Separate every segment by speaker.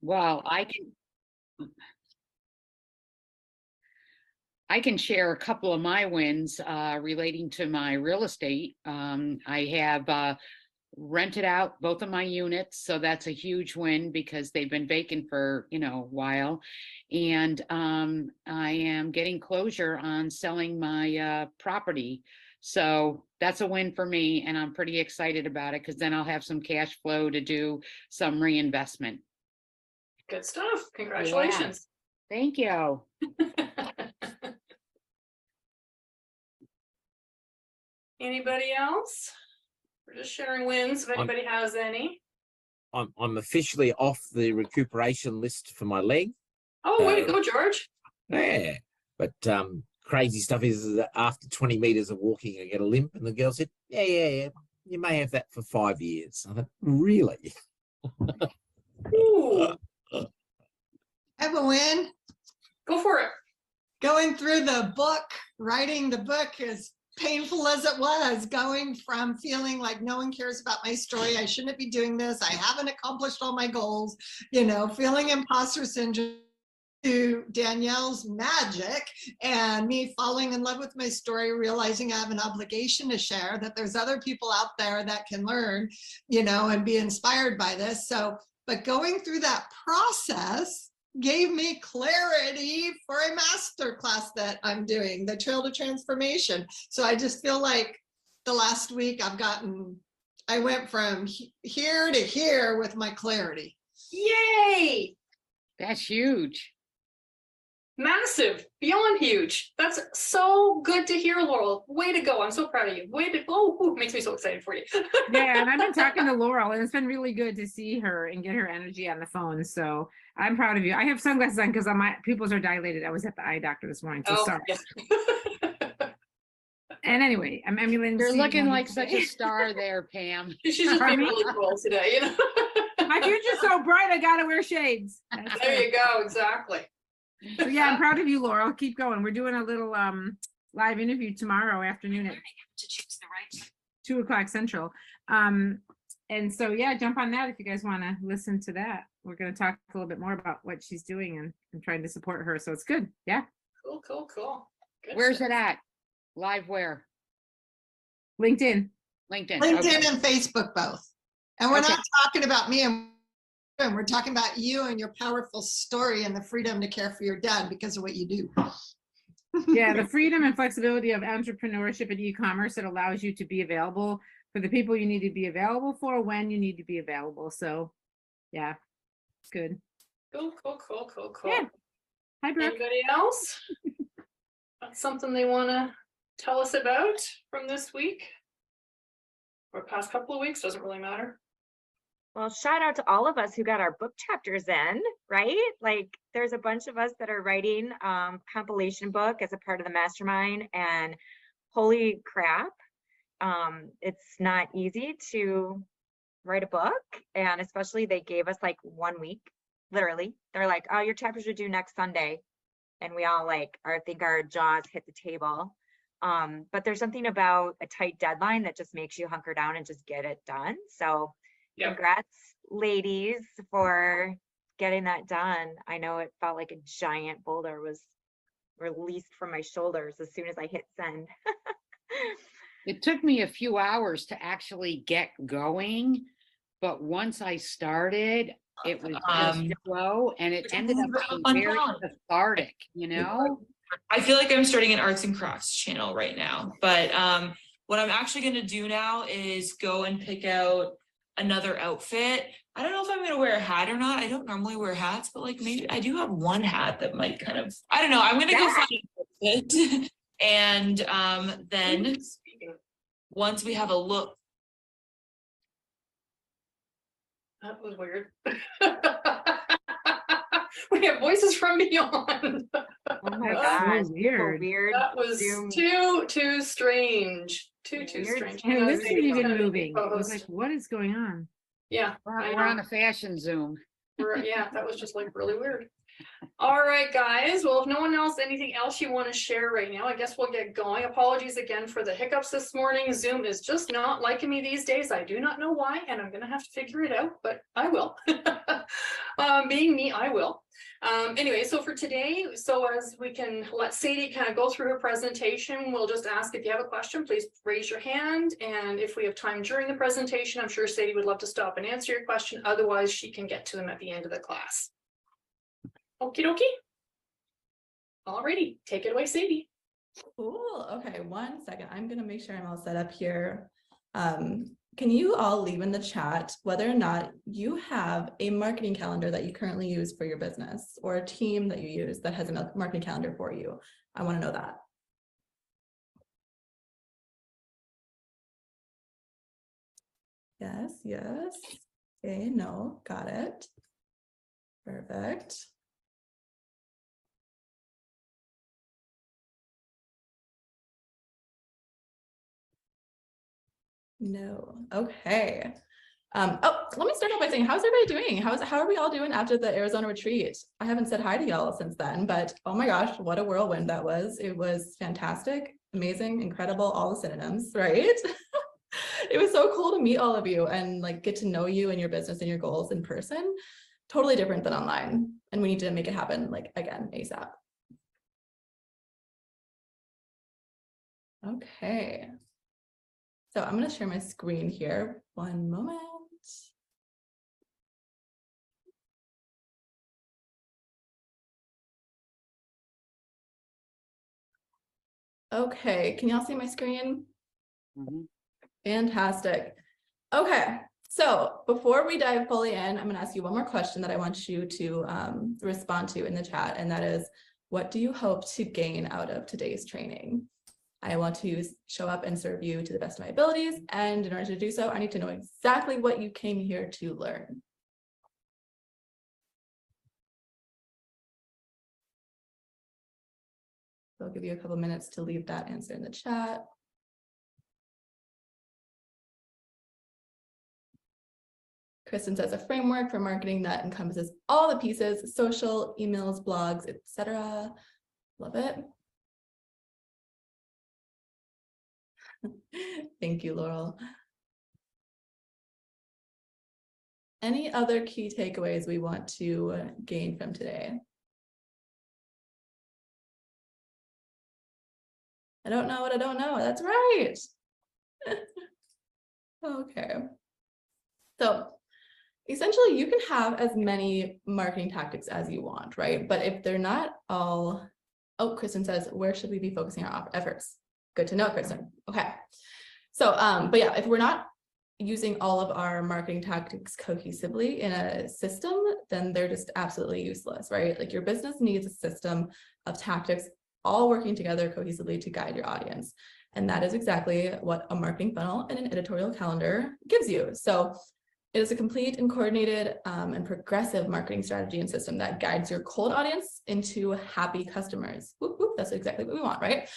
Speaker 1: Well, I can share a couple of my wins relating to my real estate. I have rented out both of my units, so that's a huge win because they've been vacant for a while. And I am getting closure on selling my property. So that's a win for me, and I'm pretty excited about it because then I'll have some cash flow to do some reinvestment.
Speaker 2: Good stuff. Congratulations.
Speaker 1: Yeah. Thank you.
Speaker 2: Anybody else? We're just sharing wins if anybody has any.
Speaker 3: I'm officially off the recuperation list for my leg.
Speaker 2: Oh, way to go, George.
Speaker 3: Yeah. But crazy stuff is that after 20 meters of walking, I get a limp. And the girl said, yeah, you may have that for 5 years. I thought, really?
Speaker 2: Ooh.
Speaker 4: Have a win.
Speaker 2: Go for it.
Speaker 4: Going through the book, writing the book, as painful as it was, going from feeling like no one cares about my story, I shouldn't be doing this, I haven't accomplished all my goals, feeling imposter syndrome, to Danielle's magic and me falling in love with my story, realizing I have an obligation to share, that there's other people out there that can learn, and be inspired by this. So, but going through that process gave me clarity for a masterclass that I'm doing, the Trail to Transformation. So I just feel like the last week I went from here to here with my clarity.
Speaker 2: Yay!
Speaker 1: That's huge.
Speaker 2: Massive, beyond huge. That's so good to hear, Laurel. Way to go. I'm so proud of you. Makes me so excited for you.
Speaker 5: Yeah, and I've been talking to Laurel, and it's been really good to see her and get her energy on the phone. So I'm proud of you. I have sunglasses on because my pupils are dilated. I was at the eye doctor this morning, so sorry. Yeah. And anyway, I'm emulating.
Speaker 1: You're looking like such a star there, Pam.
Speaker 2: She's just being really cool today,
Speaker 5: My future's so bright, I gotta wear shades.
Speaker 2: There you go, exactly.
Speaker 5: So yeah, I'm proud of you, Laurel. Keep going. We're doing a little live interview tomorrow afternoon at 2 o'clock Central. And so yeah, jump on that if you guys want to listen to that. We're going to talk a little bit more about what she's doing and trying to support her. So it's good. Yeah.
Speaker 2: Cool. Good
Speaker 1: Where's
Speaker 2: stuff.
Speaker 1: it at? Live where?
Speaker 5: LinkedIn
Speaker 4: and
Speaker 1: Okay.
Speaker 4: Facebook both. And we're not talking about me, and we're talking about you and your powerful story and the freedom to care for your dad because of what you do.
Speaker 5: Yeah, the freedom and flexibility of entrepreneurship and e-commerce that allows you to be available for the people you need to be available for when you need to be available. So yeah, it's good.
Speaker 2: Cool.
Speaker 5: Yeah. Hi, Brooke.
Speaker 2: Anybody else? That's something they want to tell us about from this week or past couple of weeks, doesn't really matter.
Speaker 6: Well, shout out to all of us who got our book chapters in, right? Like there's a bunch of us that are writing compilation book as a part of the mastermind, and holy crap, it's not easy to write a book. And especially they gave us like 1 week, literally. They're like, oh, your chapters are due next Sunday. And we all I think our jaws hit the table. But there's something about a tight deadline that just makes you hunker down and just get it done. So congrats, ladies, for getting that done. I know it felt like a giant boulder was released from my shoulders as soon as I hit send.
Speaker 1: It took me a few hours to actually get going, but once I started, it was just slow, and it ended up being very cathartic,
Speaker 7: I feel like I'm starting an arts and crafts channel right now, but what I'm actually going to do now is go and pick out another outfit. I don't know if I'm going to wear a hat or not. I don't normally wear hats, but like maybe I do have one hat that might kind of, I don't know. I'm going to go find an outfit. And then once we have a look.
Speaker 2: That was weird. We have voices from beyond.
Speaker 6: Oh my gosh,
Speaker 5: weird.
Speaker 2: That was too strange. Too strange.
Speaker 5: And this isn't even moving. I was like, what is going on?
Speaker 2: Yeah.
Speaker 1: We're on a fashion Zoom.
Speaker 2: Yeah, that was just like really weird. All right, guys. Well, if no one else, anything else you want to share right now, I guess we'll get going. Apologies again for the hiccups this morning. Zoom is just not liking me these days. I do not know why, and I'm going to have to figure it out, but I will. Being me, I will. Anyway, so for today, so as we can let Sadie kind of go through her presentation, we'll just ask if you have a question, please raise your hand. And if we have time during the presentation, I'm sure Sadie would love to stop and answer your question. Otherwise, she can get to them at the end of the class. Okie dokie. Alrighty, take it away, Sadie.
Speaker 8: Cool. Okay, 1 second. I'm gonna make sure I'm all set up here. Can you all leave in the chat whether or not you have a marketing calendar that you currently use for your business, or a team that you use that has a marketing calendar for you? I want to know that. Yes, yes. Okay, no, got it. Perfect. No. Okay. Oh, let me start off by saying, how's everybody doing? How are we all doing after the Arizona retreat? I haven't said hi to y'all since then, but oh my gosh, what a whirlwind that was. It was fantastic, amazing, incredible, all the synonyms, right? It was so cool to meet all of you and like get to know you and your business and your goals in person. Totally different than online. And we need to make it happen like again, ASAP. Okay. So I'm going to share my screen here. 1 moment. Okay, can y'all see my screen?
Speaker 1: Mm-hmm.
Speaker 8: Fantastic. Okay, so before we dive fully in, I'm going to ask you one more question that I want you to respond to in the chat, and that is, what do you hope to gain out of today's training? I want to show up and serve you to the best of my abilities, and in order to do so, I need to know exactly what you came here to learn. So I'll give you a couple minutes to leave that answer in the chat. Kristen says a framework for marketing that encompasses all the pieces: social, emails, blogs, etc. Love it. Thank you, Laurel. Any other key takeaways we want to gain from today? I don't know what I don't know. That's right. Okay. So essentially, you can have as many marketing tactics as you want, right? But if they're not all, oh, Kristen says, where should we be focusing our efforts? Good to know, Kristen. Okay. So, but yeah, if we're not using all of our marketing tactics cohesively in a system, then they're just absolutely useless, right? Like your business needs a system of tactics all working together cohesively to guide your audience. And that is exactly what a marketing funnel and an editorial calendar gives you. So it is a complete and coordinated and progressive marketing strategy and system that guides your cold audience into happy customers. Whoop, whoop, that's exactly what we want, right?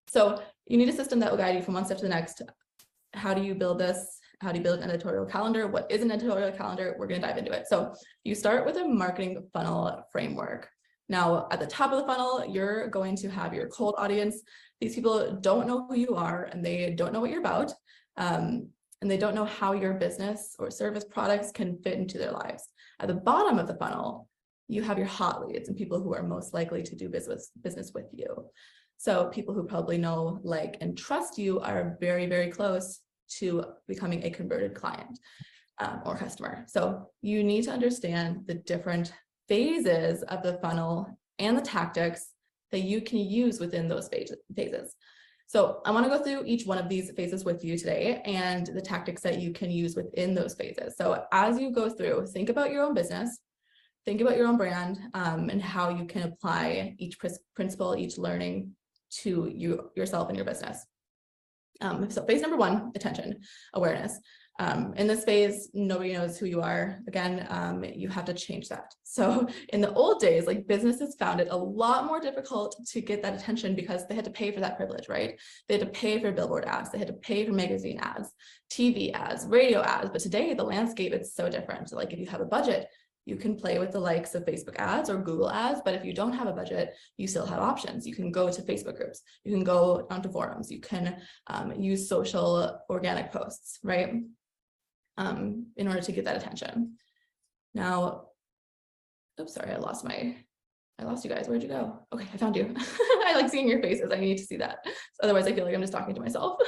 Speaker 8: So you need a system that will guide you from one step to the next. How do you build this? How do you build an editorial calendar? What is an editorial calendar? We're going to dive into it. So you start with a marketing funnel framework. Now, at the top of the funnel, you're going to have your cold audience. These people don't know who you are, and they don't know what you're about. And they don't know how your business or service products can fit into their lives. At the bottom of the funnel, you have your hot leads and people who are most likely to do business with you. So people who probably know, like, and trust you are very, very close to becoming a converted client or customer. So you need to understand the different phases of the funnel and the tactics that you can use within those phases. So I want to go through each one of these phases with you today and the tactics that you can use within those phases. So as you go through, think about your own business, think about your own brand, and how you can apply each principle, each learning to yourself and your business. So phase number 1, attention, awareness. In this phase, nobody knows who you are. Again, you have to change that. So in the old days, like, businesses found it a lot more difficult to get that attention because they had to pay for that privilege, right? They had to pay for billboard ads. They had to pay for magazine ads, TV ads, radio ads. But today, the landscape is so different. So like, if you have a budget, You can play with the likes of Facebook ads or Google ads, but if you don't have a budget, you still have options. You can go to Facebook groups, you can go onto forums, you can use social organic posts, right? In order to get that attention. Now, oops, sorry, I lost you guys. Where'd you go? Okay, I found you. I like seeing your faces. I need to see that. So otherwise I feel like I'm just talking to myself.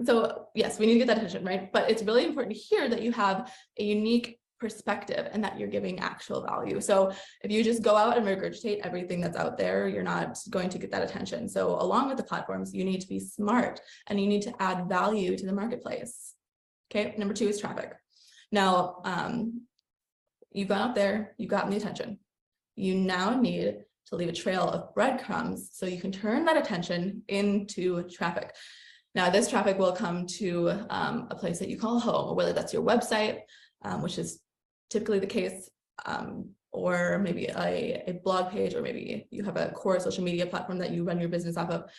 Speaker 8: So yes, we need to get that attention, right? But it's really important to hear that you have a unique perspective and that you're giving actual value. So if you just go out and regurgitate everything that's out there, you're not going to get that attention. So along with the platforms, you need to be smart and you need to add value to the marketplace. Okay, number 2 is traffic. Now, you've gone out there, you've gotten the attention. You now need to leave a trail of breadcrumbs so you can turn that attention into traffic. Now, this traffic will come to a place that you call home, whether that's your website, which is typically the case, or maybe a blog page, or maybe you have a core social media platform that you run your business off of.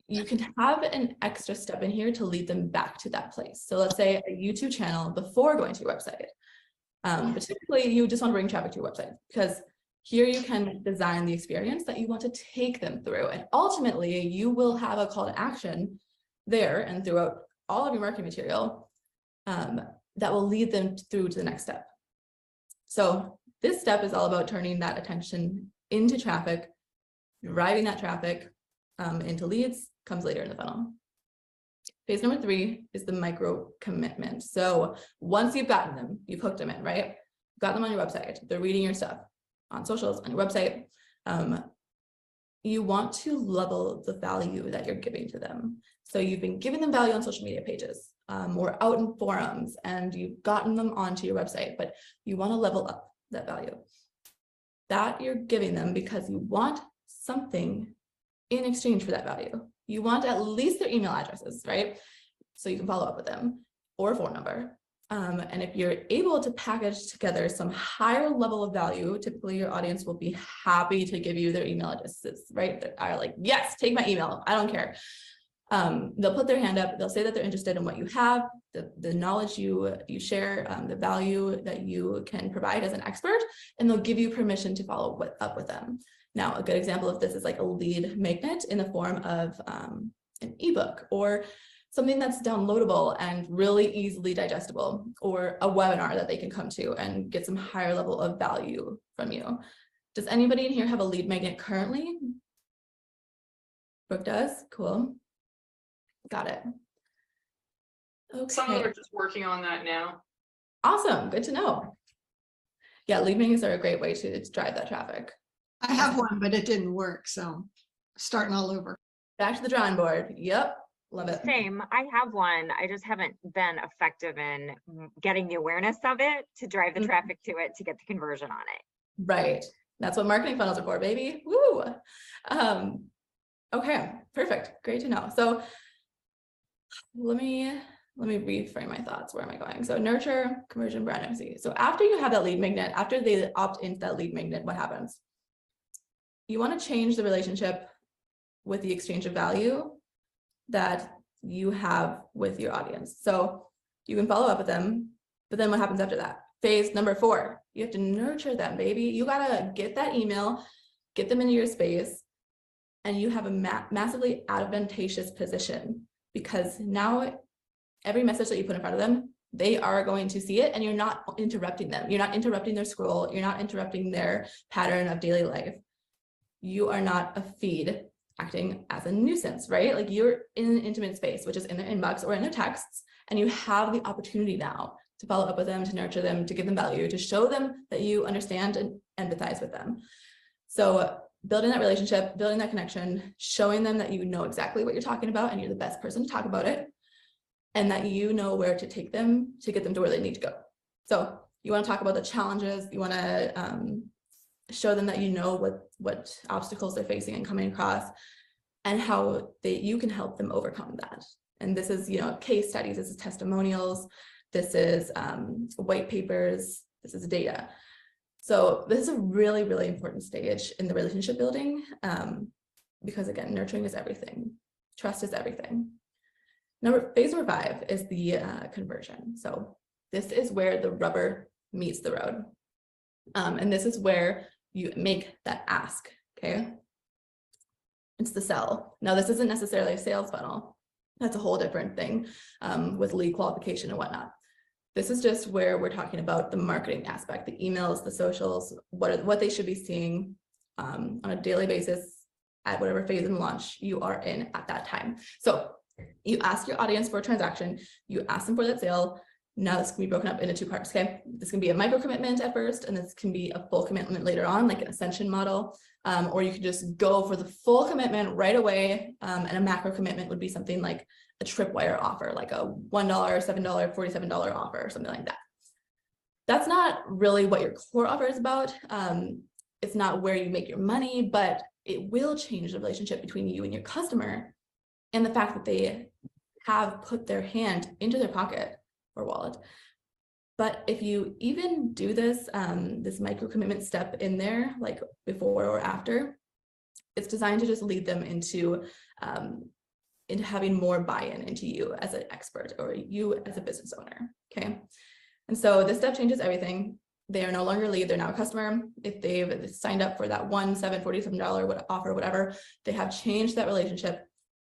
Speaker 8: You can have an extra step in here to lead them back to that place. So let's say a YouTube channel before going to your website. But typically you just want to bring traffic to your website, because here you can design the experience that you want to take them through. And ultimately you will have a call to action there and throughout all of your marketing material that will lead them through to the next step. So this step is all about turning that attention into traffic, driving that traffic into leads, comes later in the funnel. Phase number 3 is the micro commitment. So once you've gotten them, you've hooked them in, right? Got them on your website, they're reading your stuff on socials, on your website. You want to level the value that you're giving to them. So you've been giving them value on social media pages, or out in forums, and you've gotten them onto your website, but you want to level up that value that you're giving them because you want something in exchange for that value. You want at least their email addresses, right? So you can follow up with them, or a phone number. And if you're able to package together some higher level of value, typically your audience will be happy to give you their email addresses, right? They are like, yes, take my email, I don't care. They'll put their hand up, they'll say that they're interested in what you have, the knowledge you share, the value that you can provide as an expert, and they'll give you permission to follow up with them. Now, a good example of this is like a lead magnet in the form of an ebook, or something that's downloadable and really easily digestible, or a webinar that they can come to and get some higher level of value from you. Does anybody in here have a lead magnet currently? Brooke does? Cool. Got it. Okay.
Speaker 2: Some of them are just working on that now.
Speaker 8: Awesome. Good to know. Yeah, lead magnets are a great way to drive that traffic.
Speaker 4: I have one, but it didn't work. So starting all over.
Speaker 8: Back to the drawing board. Yep. Love it.
Speaker 6: Same. I have one. I just haven't been effective in getting the awareness of it to drive the traffic to it to get the conversion on it.
Speaker 8: Right. That's what marketing funnels are for, baby. Woo. Okay. Perfect. Great to know. So let me reframe my thoughts. Where am I going? So nurture, conversion, brand MC. So after you have that lead magnet, after they opt into that lead magnet, what happens? You want to change the relationship with the exchange of value that you have with your audience. So you can follow up with them, but then what happens after that? Phase number 4, you have to nurture them, baby. You gotta get that email, get them into your space, and you have a massively advantageous position, because now every message that you put in front of them, they are going to see it, and you're not interrupting them. You're not interrupting their scroll. You're not interrupting their pattern of daily life. You are not a feed acting as a nuisance, right? Like you're in an intimate space, which is in their inbox or in their texts, and you have the opportunity now to follow up with them, to nurture them, to give them value, to show them that you understand and empathize with them. So building that relationship, building that connection, showing them that you know exactly what you're talking about and you're the best person to talk about it, and that you know where to take them to get them to where they need to go. So you want to talk about the challenges, you want to show them that you know what obstacles they're facing and coming across, and how you can help them overcome that. And this is, case studies, this is testimonials, this is white papers, this is data. So this is a really, really important stage in the relationship building, because again, nurturing is everything. Trust is everything. Phase number 5 is the conversion. So This is where the rubber meets the road. And this is where you make that ask, okay? It's the sell. Now, this isn't necessarily a sales funnel. That's a whole different thing with lead qualification and whatnot. This is just where we're talking about the marketing aspect, the emails, the socials, what they should be seeing on a daily basis at whatever phase in launch you are in at that time. So you ask your audience for a transaction, you ask them for that sale. Now this can be broken up into 2 parts, okay? This can be a micro commitment at first, and this can be a full commitment later on, like an ascension model. Or you could just go for the full commitment right away. And a macro commitment would be something like a tripwire offer, like a $1, $7, $47 offer, or something like that. That's not really what your core offer is about. It's not where you make your money, but it will change the relationship between you and your customer, and the fact that they have put their hand into their pocket or wallet. But if you even do this, this micro commitment step in there, like before or after, it's designed to just lead them into having more buy-in into you as an expert or you as a business owner, okay? And so this step changes everything. They are no longer a lead, they're now a customer. If they've signed up for that $47 offer, whatever, they have changed that relationship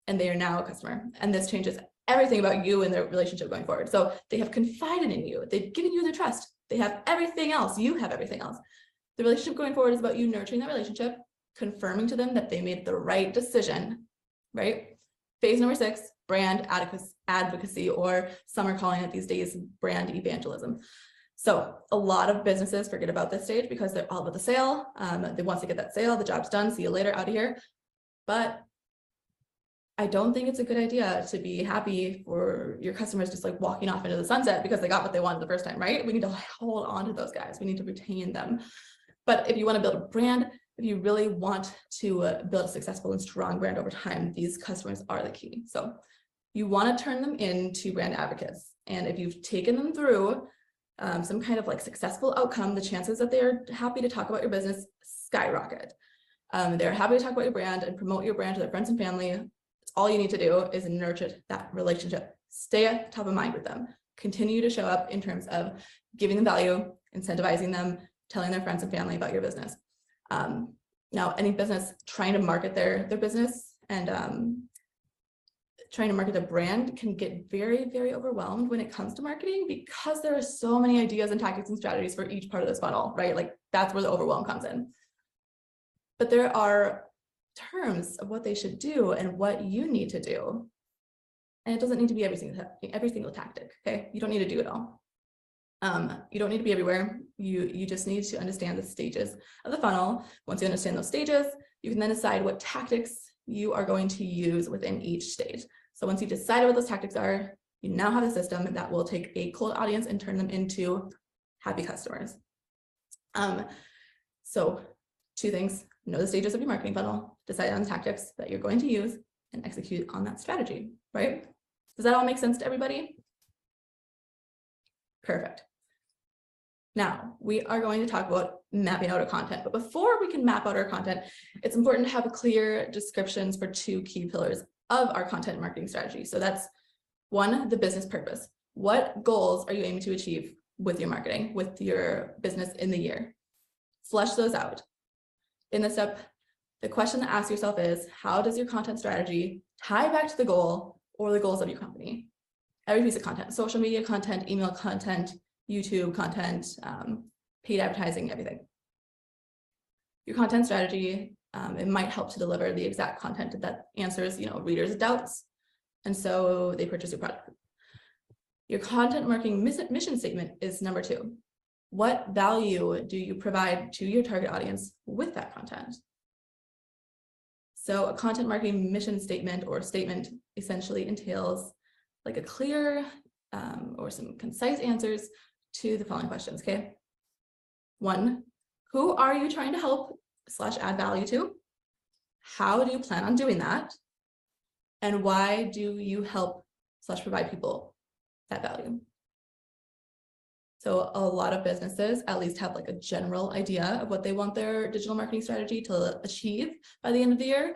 Speaker 8: and they are now a customer. And this changes everything about you and their relationship going forward. So they have confided in you. They've given you their trust. They have everything else. You have everything else. The relationship going forward is about you nurturing that relationship, confirming to them that they made the right decision, right? Phase number 6, brand advocacy, or some are calling it these days brand evangelism. So a lot of businesses forget about this stage because they're all about the sale. Once they get that sale, the job's done. See you later, out of here. But I don't think it's a good idea to be happy for your customers just like walking off into the sunset because they got what they wanted the first time, right? We need to hold on to those guys. We need to retain them. But if you want to build a brand, if you really want to build a successful and strong brand over time, these customers are the key. So you want to turn them into brand advocates. And if you've taken them through some kind of like successful outcome, the chances that they're happy to talk about your business skyrocket. They're happy to talk about your brand and promote your brand to their friends and family. All you need to do is nurture that relationship. Stay at top of mind with them. Continue to show up in terms of giving them value, incentivizing them, telling their friends and family about your business. Now, any business trying to market their business and trying to market their brand can get very, very overwhelmed when it comes to marketing because there are so many ideas and tactics and strategies for each part of this funnel, right? Like that's where the overwhelm comes in. But there are terms of what they should do and what you need to do. And it doesn't need to be every single tactic, okay? You don't need to do it all. You don't need to be everywhere. You just need to understand the stages of the funnel. Once you understand those stages, you can then decide what tactics you are going to use within each stage. So once you decide what those tactics are, you now have a system that will take a cold audience and turn them into happy customers. So 2 things: know the stages of your marketing funnel, decide on the tactics that you're going to use, and execute on that strategy, right? Does that all make sense to everybody? Perfect. Now, we are going to talk about mapping out our content. But before we can map out our content, it's important to have clear descriptions for 2 key pillars of our content marketing strategy. So that's 1, the business purpose. What goals are you aiming to achieve with your marketing, with your business in the year? Flesh those out. In this step, the question to ask yourself is, how does your content strategy tie back to the goal or the goals of your company? Every piece of content, social media content, email content, YouTube content, paid advertising, everything. Your content strategy, it might help to deliver the exact content that answers, readers' doubts, and so they purchase your product. Your content marketing mission statement is number 2. What value do you provide to your target audience with that content? So a content marketing mission statement or statement essentially entails like a clear or some concise answers to the following questions, okay? 1, who are you trying to help / add value to? How do you plan on doing that? And why do you help / provide people that value? So a lot of businesses at least have like a general idea of what they want their digital marketing strategy to achieve by the end of the year.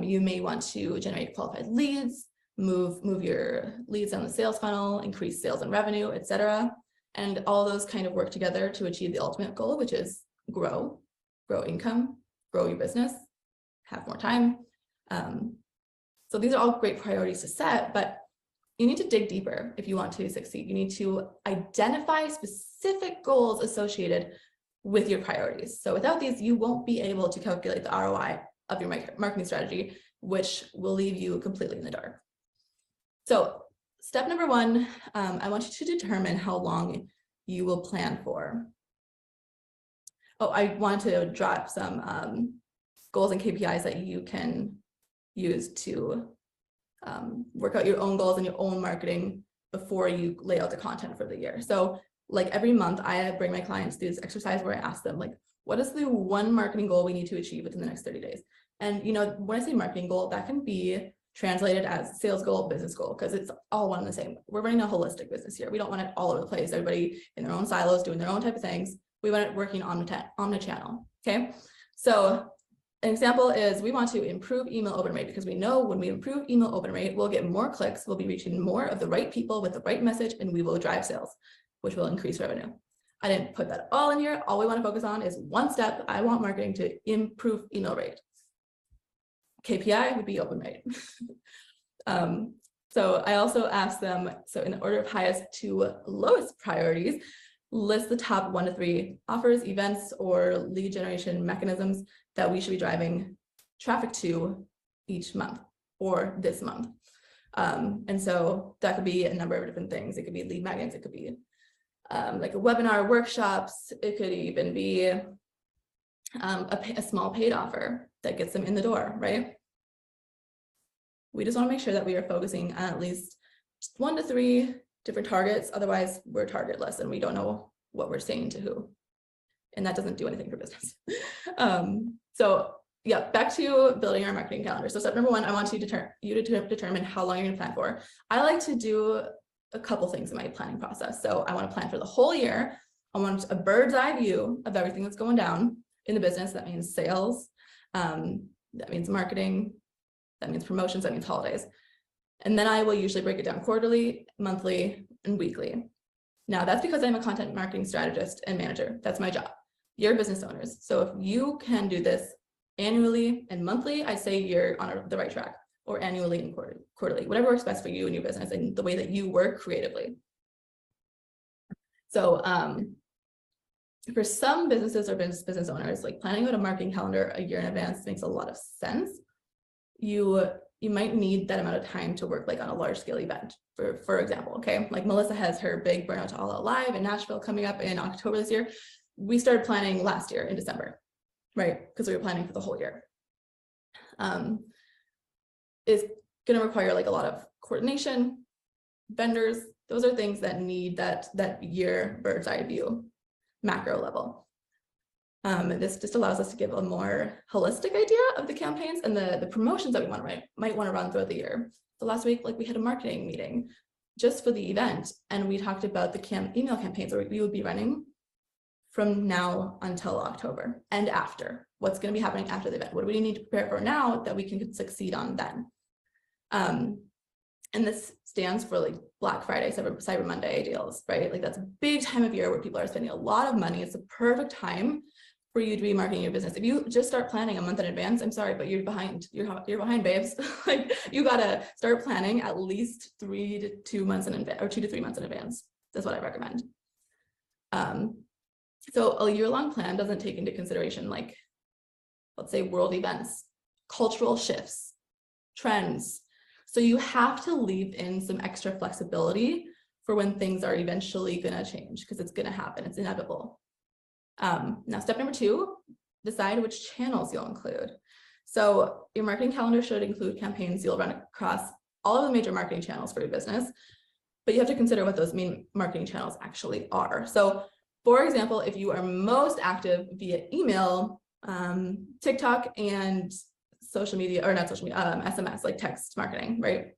Speaker 8: You may want to generate qualified leads, move your leads down the sales funnel, increase sales and revenue, etc. And all those kind of work together to achieve the ultimate goal, which is grow income, grow your business, have more time. So these are all great priorities to set, but you need to dig deeper if you want to succeed. You need to identify specific goals associated with your priorities. So without these, you won't be able to calculate the ROI of your marketing strategy, which will leave you completely in the dark. So step number one, I want you to determine how long you will plan for. Oh, I want to drop some goals and KPIs that you can use to work out your own goals and your own marketing before you lay out the content for the year. So like every month, I bring my clients through this exercise where I ask them, like, what is the one marketing goal we need to achieve within the next 30 days? And, you know, when I say marketing goal, that can be translated as sales goal, business goal, because it's all one and the same. We're running a holistic business here. We don't want it all over the place. Everybody in their own silos doing their own type of things. We want it working omnichannel. Okay. So an example is we want to improve email open rate, because we know when we improve email open rate, we'll get more clicks. We'll be reaching more of the right people with the right message, and we will drive sales, which will increase revenue. I didn't put that all in here. All we want to focus on is one step. I want marketing to improve email rate. KPI would be open rate. So I also asked them, so in the order of highest to lowest priorities, list the top 1 to 3 offers, events, or lead generation mechanisms that we should be driving traffic to each month or this month. And so that could be a number of different things. It could be lead magnets. It could be like a webinar, workshops. It could even be a small paid offer that gets them in the door, right? We just want to make sure that we are focusing on at least 1 to 3 different targets. Otherwise, we're targetless and we don't know what we're saying to who. And that doesn't do anything for business. So yeah, back to building our marketing calendar. So step number 1, I want you to determine how long you're going to plan for. I like to do a couple things in my planning process. So I want to plan for the whole year. I want a bird's eye view of everything that's going down in the business. That means sales, that means marketing, that means promotions, that means holidays. And then I will usually break it down quarterly, monthly, and weekly. Now that's because I'm a content marketing strategist and manager. That's my job. You're business owners. So if you can do this annually and monthly, I say you're on the right track, or annually and quarterly, whatever works best for you and your business and the way that you work creatively. So for some businesses or business owners, like planning out a marketing calendar a year in advance makes a lot of sense. You might need that amount of time to work like on a large scale event, for example. Okay, like Melissa has her big Burnout to All Out Live in Nashville coming up in October this year. We started planning last year in December, right? Because we were planning for the whole year. Is going to require like a lot of coordination, vendors. Those are things that need that year bird's eye view, macro level. This just allows us to give a more holistic idea of the campaigns and the promotions that we might want to run throughout the year. So last week, like we had a marketing meeting just for the event, and we talked about the email campaigns that we would be running from now until October and after. What's going to be happening after the event? What do we need to prepare for now that we can succeed on then? And this stands for like Black Friday, Cyber Monday deals, right? Like that's a big time of year where people are spending a lot of money. It's the perfect time for you to be marketing your business. If you just start planning a month in advance, I'm sorry, but you're behind. You're behind, babes. Like you gotta start planning at least 3 to 2 months in advance, or 2 to 3 months in advance. That's what I recommend. So a year-long plan doesn't take into consideration like, let's say, world events, cultural shifts, trends. So you have to leave in some extra flexibility for when things are eventually gonna change, because it's gonna happen, it's inevitable. Now, step number 2, decide which channels you'll include. So your marketing calendar should include campaigns you'll run across all of the major marketing channels for your business, but you have to consider what those main marketing channels actually are. So for example, if you are most active via email, TikTok, and social media, or not social media, SMS, like text marketing, right?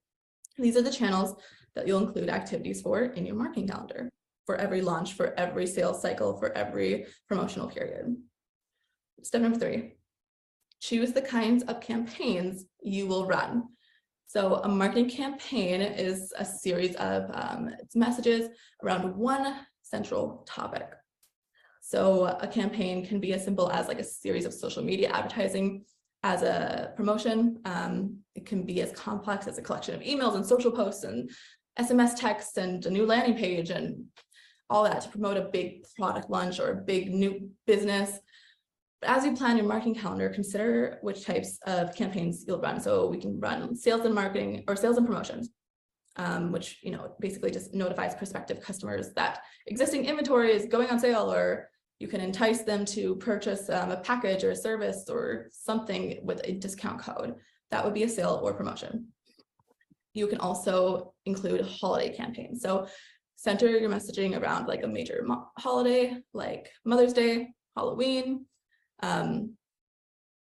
Speaker 8: These are the channels that you'll include activities for in your marketing calendar, for every launch, for every sales cycle, for every promotional period. Step number 3, choose the kinds of campaigns you will run. So a marketing campaign is a series of messages around one central topic. So a campaign can be as simple as like a series of social media advertising as a promotion. It can be as complex as a collection of emails and social posts and SMS texts and a new landing page and all that to promote a big product launch or a big new business. But as you plan your marketing calendar, consider which types of campaigns you'll run. So we can run sales and marketing or sales and promotions, which, you know, basically just notifies prospective customers that existing inventory is going on sale, or you can entice them to purchase a package or a service or something with a discount code. That would be a sale or promotion. You can also include holiday campaigns. So center your messaging around like a major holiday like Mother's Day, Halloween,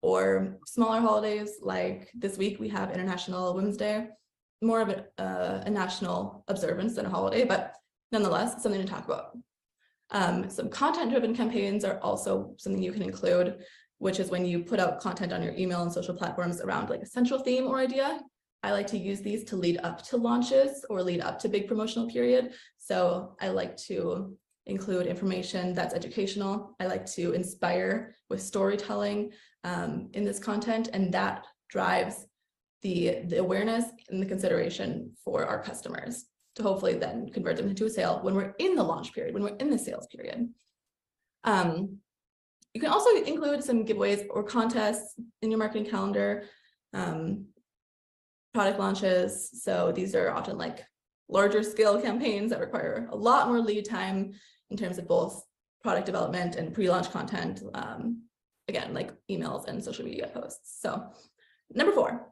Speaker 8: or smaller holidays like this week we have International Women's Day, more of a national observance than a holiday, but nonetheless something to talk about. Some content-driven campaigns are also something you can include, which is when you put out content on your email and social platforms around like a central theme or idea. I like to use these to lead up to launches or lead up to big promotional period. So I like to include information that's educational. I like to inspire with storytelling in this content, and that drives the awareness and the consideration for our customers to hopefully then convert them into a sale when we're in the launch period, when we're in the sales period. You can also include some giveaways or contests in your marketing calendar, product launches. So these are often like larger scale campaigns that require a lot more lead time in terms of both product development and pre-launch content. Again, like emails and social media posts. So number 4,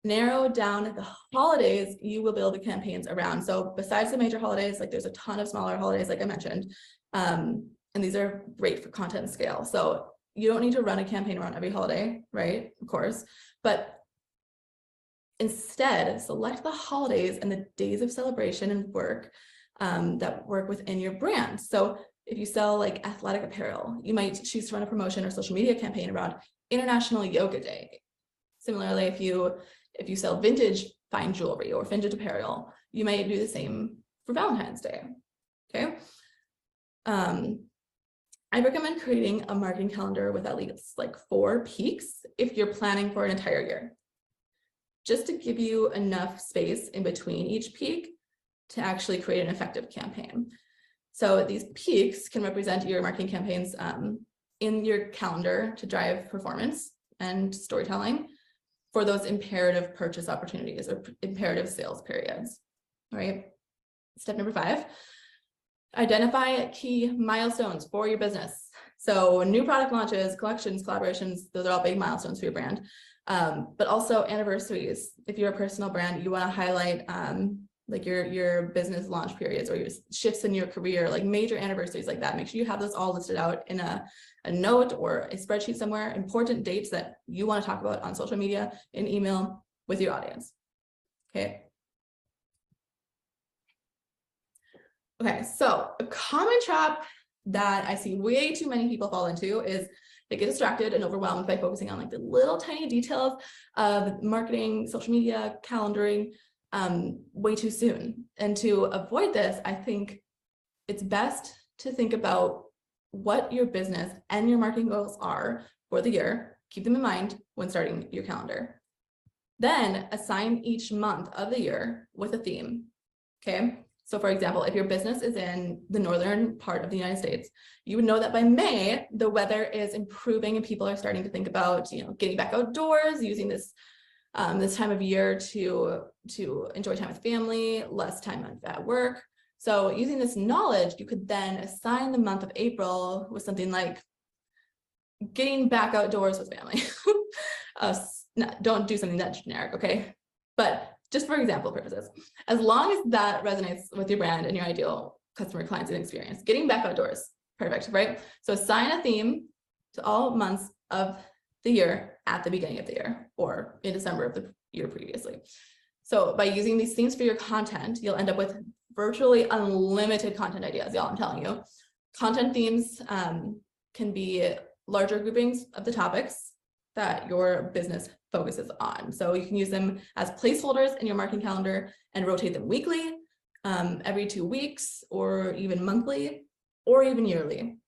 Speaker 8: narrow down the holidays you will build the campaigns around. So besides the major holidays, like there's a ton of smaller holidays, like I mentioned, and these are great for content scale. So you don't need to run a campaign around every holiday, right? Of course, but instead select the holidays and the days of celebration and work that work within your brand. So if you sell like athletic apparel, you might choose to run a promotion or social media campaign around International Yoga Day. Similarly, if you sell vintage fine jewelry or vintage apparel, you might do the same for Valentine's Day. Okay. I recommend creating a marketing calendar with at least like 4 peaks if you're planning for an entire year, just to give you enough space in between each peak to actually create an effective campaign. So these peaks can represent your marketing campaigns in your calendar to drive performance and storytelling for those imperative purchase opportunities or imperative sales periods, right? Step number 5, identify key milestones for your business. So new product launches, collections, collaborations, those are all big milestones for your brand. But also anniversaries. If you're a personal brand, you want to highlight like your business launch periods or your shifts in your career, like major anniversaries like that. Make sure you have those all listed out in a note or a spreadsheet somewhere, important dates that you want to talk about on social media, in email with your audience. Okay. Okay, so a common trap that I see way too many people fall into is they get distracted and overwhelmed by focusing on like the little tiny details of marketing, social media, calendaring way too soon. And to avoid this, I think it's best to think about what your business and your marketing goals are for the year. Keep them in mind when starting your calendar. Then assign each month of the year with a theme. Okay. So for example, if your business is in the northern part of the United States, you would know that by May, the weather is improving and people are starting to think about, getting back outdoors, using this this time of year to enjoy time with family, less time at work. So using this knowledge, you could then assign the month of April with something like getting back outdoors with family. Don't do something that's generic, okay? But just for example purposes, as long as that resonates with your brand and your ideal customer, clients, and experience, getting back outdoors, perfect, right? So assign a theme to all months of the year at the beginning of the year or in December of the year previously. So by using these themes for your content, you'll end up with virtually unlimited content ideas, y'all, I'm telling you. Content themes can be larger groupings of the topics that your business focuses on. So you can use them as placeholders in your marketing calendar and rotate them weekly, every 2 weeks, or even monthly, or even yearly.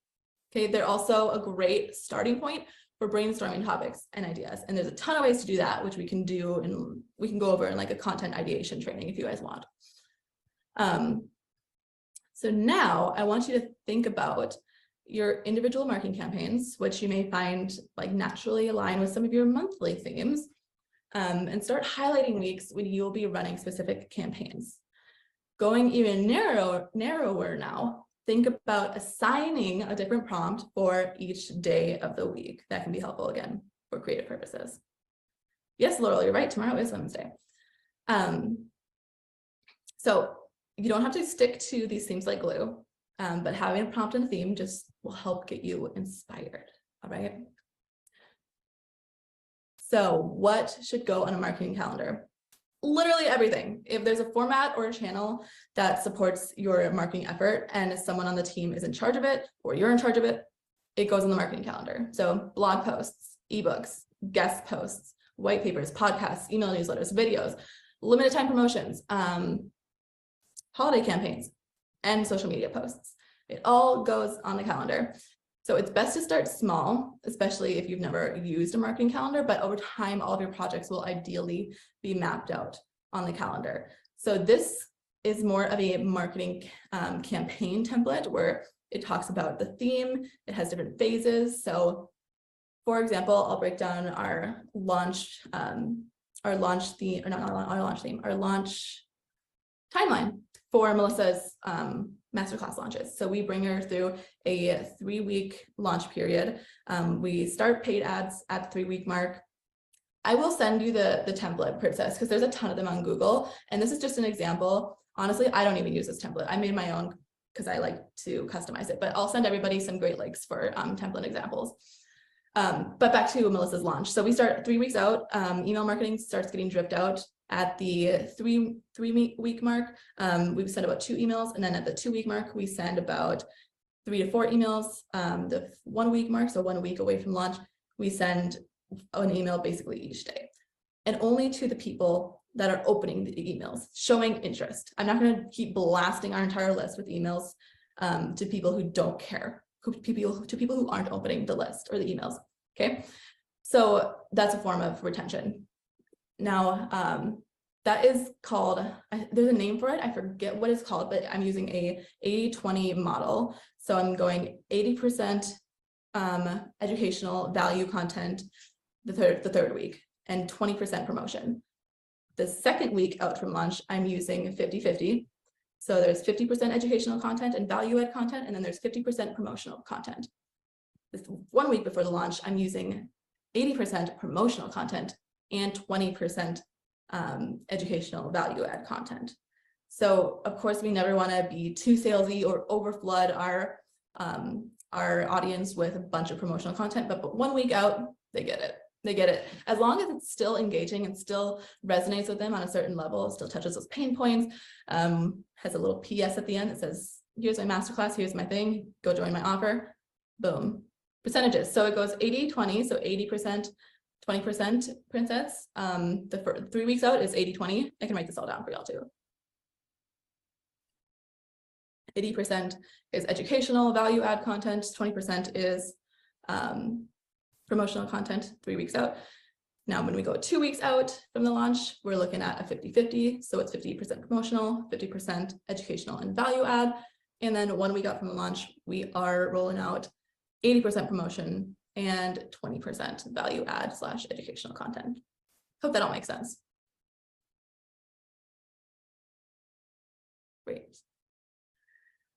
Speaker 8: Okay, they're also a great starting point for brainstorming topics and ideas. And there's a ton of ways to do that, which we can do, and we can go over in like a content ideation training if you guys want. So now I want you to think about your individual marketing campaigns, which you may find like naturally align with some of your monthly themes, and start highlighting weeks when you'll be running specific campaigns. Going even narrower now, think about assigning a different prompt for each day of the week. That can be helpful again for creative purposes. Yes, Laurel, you're right. Tomorrow is Wednesday. So you don't have to stick to these themes like glue, but having a prompt and a theme just will help get you inspired. All right. So what should go on a marketing calendar? Literally everything. If there's a format or a channel that supports your marketing effort and someone on the team is in charge of it, or you're in charge of it, it goes on the marketing calendar. So blog posts, ebooks, guest posts, white papers, podcasts, email newsletters, videos, limited time promotions, holiday campaigns, and social media posts. It all goes on the calendar. So it's best to start small, especially if you've never used a marketing calendar, but over time, all of your projects will ideally be mapped out on the calendar. So this is more of a marketing campaign template where it talks about the theme. It has different phases. So for example, I'll break down our launch timeline for Melissa's Masterclass launches. So we bring her through a 3-week launch period. We start paid ads at the 3-week mark. I will send you the template, Princess, because there's a ton of them on Google. And this is just an example. Honestly, I don't even use this template. I made my own because I like to customize it, but I'll send everybody some great links for template examples. But back to Melissa's launch. So we start 3 weeks out. Email marketing starts getting dripped out at the 3-week mark. We send about 2 emails, and then at the 2-week mark, we send about 3 to 4 emails. The 1-week mark, so 1 week away from launch, we send an email basically each day, and only to the people that are opening the emails, showing interest. I'm not going to keep blasting our entire list with emails to people who don't care, to people who aren't opening the list or the emails. Okay, so that's a form of retention. Now, that is called, there's a name for it. I forget what it's called, but I'm using a 80-20 model. So I'm going 80% educational value content the third week, and 20% promotion. The second week out from launch, I'm using 50-50. So there's 50% educational content and value add content, and then there's 50% promotional content. This 1 week before the launch, I'm using 80% promotional content and 20% educational value add content. So of course, we never want to be too salesy or overflood our audience with a bunch of promotional content, but 1 week out, they get it. They get it. As long as it's still engaging and still resonates with them on a certain level, still touches those pain points, has a little PS at the end that says, here's my masterclass, here's my thing, go join my offer, boom. Percentages. So it goes 80-20, so 80%, 20%, Princess. The 3 weeks out is 80-20. I can write this all down for y'all too. 80% is educational value add content, 20% is promotional content 3 weeks out. Now, when we go 2 weeks out from the launch, we're looking at a 50-50. So it's 50% promotional, 50% educational and value add. And then 1 week out from the launch, we are rolling out 80% promotion and 20% value add / educational content. Hope that all makes sense. Great.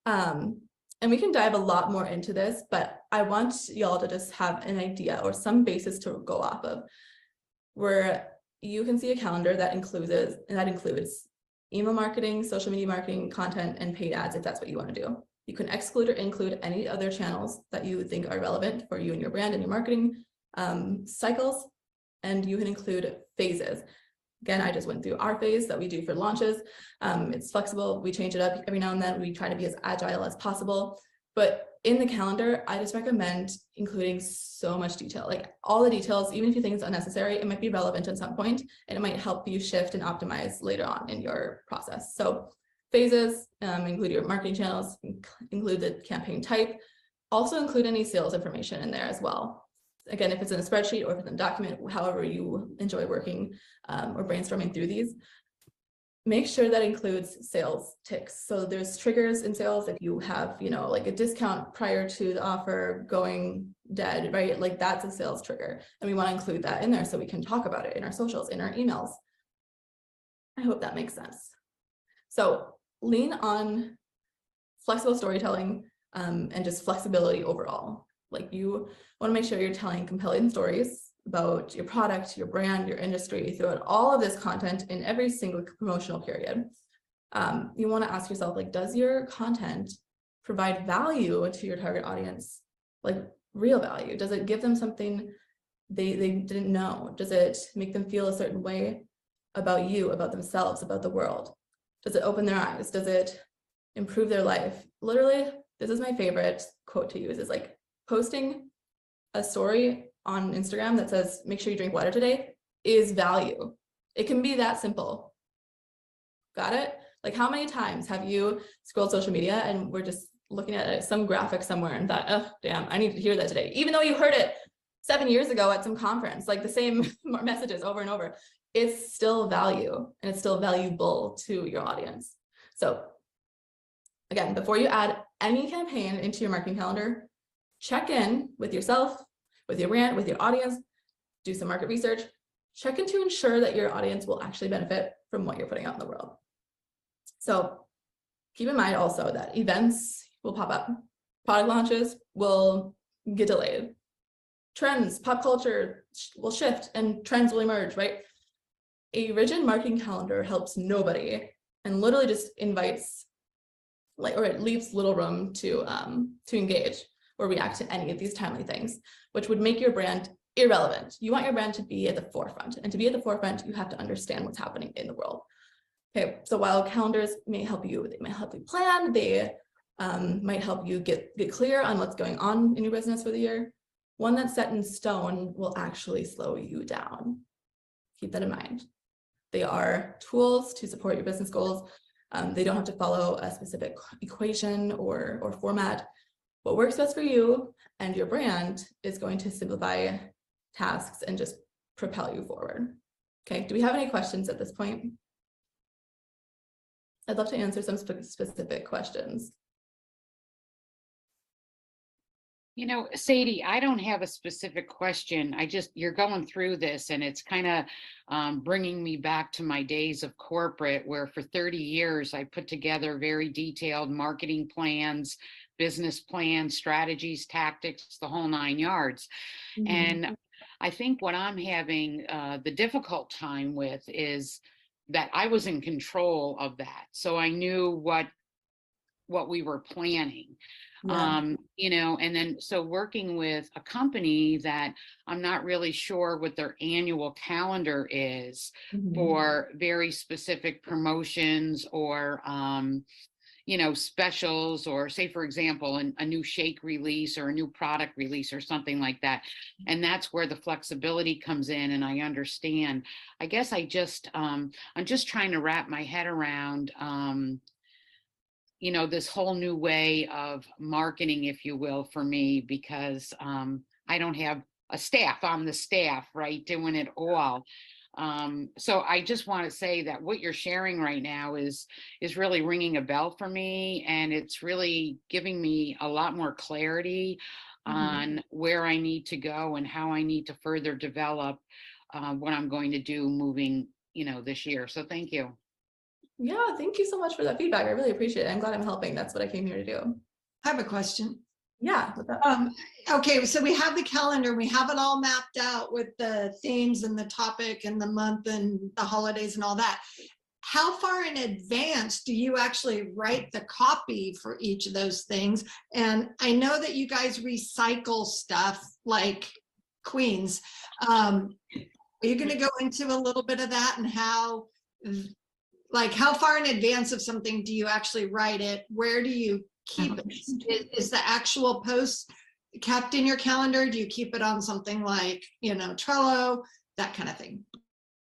Speaker 8: And we can dive a lot more into this, but I want y'all to just have an idea or some basis to go off of, where you can see a calendar that includes email marketing, social media marketing, content, and paid ads if that's what you want to do. You can exclude or include any other channels that you think are relevant for you and your brand and your marketing cycles, and you can include phases. Again, I just went through our phase that we do for launches. It's flexible. We change it up every now and then. We try to be as agile as possible, but in the calendar, I just recommend including so much detail, like all the details, even if you think it's unnecessary, it might be relevant at some point, and it might help you shift and optimize later on in your process. So phases, include your marketing channels, include the campaign type, also include any sales information in there as well. Again, if it's in a spreadsheet or if it's in a document, however you enjoy working or brainstorming through these, make sure that includes sales ticks. So there's triggers in sales if you have, you know, like a discount prior to the offer going dead, right? Like that's a sales trigger. And we want to include that in there so we can talk about it in our socials, in our emails. I hope that makes sense. So lean on flexible storytelling and just flexibility overall. Like you want to make sure you're telling compelling stories about your product, your brand, your industry throughout all of this content in every single promotional period. You want to ask yourself, like, does your content provide value to your target audience? Like real value? Does it give them something they didn't know? Does it make them feel a certain way about you, about themselves, about the world? Does it open their eyes? Does it improve their life? Literally, this is my favorite quote to use, is like posting a story on Instagram that says, make sure you drink water today, is value. It can be that simple. Got it? Like how many times have you scrolled social media and we're just looking at some graphic somewhere and thought, oh, damn, I need to hear that today. Even though you heard it 7 years ago at some conference, like the same messages over and over, it's still value and it's still valuable to your audience. So again, before you add any campaign into your marketing calendar, check in with yourself, with your brand, with your audience, do some market research, check in to ensure that your audience will actually benefit from what you're putting out in the world. So keep in mind also that events will pop up, product launches will get delayed, trends, pop culture will shift and trends will emerge, right? A rigid marketing calendar helps nobody and literally just invites, like, or it leaves little room to engage or react to any of these timely things, which would make your brand irrelevant. You want your brand to be at the forefront, and to be at the forefront, you have to understand what's happening in the world. Okay, so while calendars may help you, they might help you plan, they might help you get clear on what's going on in your business for the year. One that's set in stone will actually slow you down. Keep that in mind. They are tools to support your business goals. They don't have to follow a specific equation or format. What works best for you and your brand is going to simplify tasks and just propel you forward. Okay, do we have any questions at this point? I'd love to answer some specific questions.
Speaker 1: You know, Sadie, I don't have a specific question. You're going through this and it's kind of bringing me back to my days of corporate, where for 30 years I put together very detailed marketing plans, business plans, strategies, tactics, the whole 9 yards. Mm-hmm. And I think what I'm having the difficult time with is that I was in control of that. So I knew what we were planning. Yeah. You know, and then so working with a company that I'm not really sure what their annual calendar is for very specific promotions or, you know, specials, or say, for example, a new shake release or a new product release or something like that. And that's where the flexibility comes in. And I understand, I guess I'm just trying to wrap my head around, you know, this whole new way of marketing, if you will, for me, because I don't have a staff. I'm the staff, right, doing it all. So I just want to say that what you're sharing right now is really ringing a bell for me, and it's really giving me a lot more clarity on where I need to go and how I need to further develop what I'm going to do moving, you know, this year. So thank you.
Speaker 8: Yeah, thank you so much for that feedback. I really appreciate it. I'm glad I'm helping. That's what I came here to do.
Speaker 4: I have a question.
Speaker 8: Yeah.
Speaker 4: Okay, so we have the calendar, we have it all mapped out with the themes and the topic and the month and the holidays and all that. How far in advance do you actually write the copy for each of those things? And I know that you guys recycle stuff like queens. Are you going to go into a little bit of that, and how far in advance of something do you actually write it? Where do you keep, is the actual post kept in your calendar? Do you keep it on something like, Trello, that kind of thing?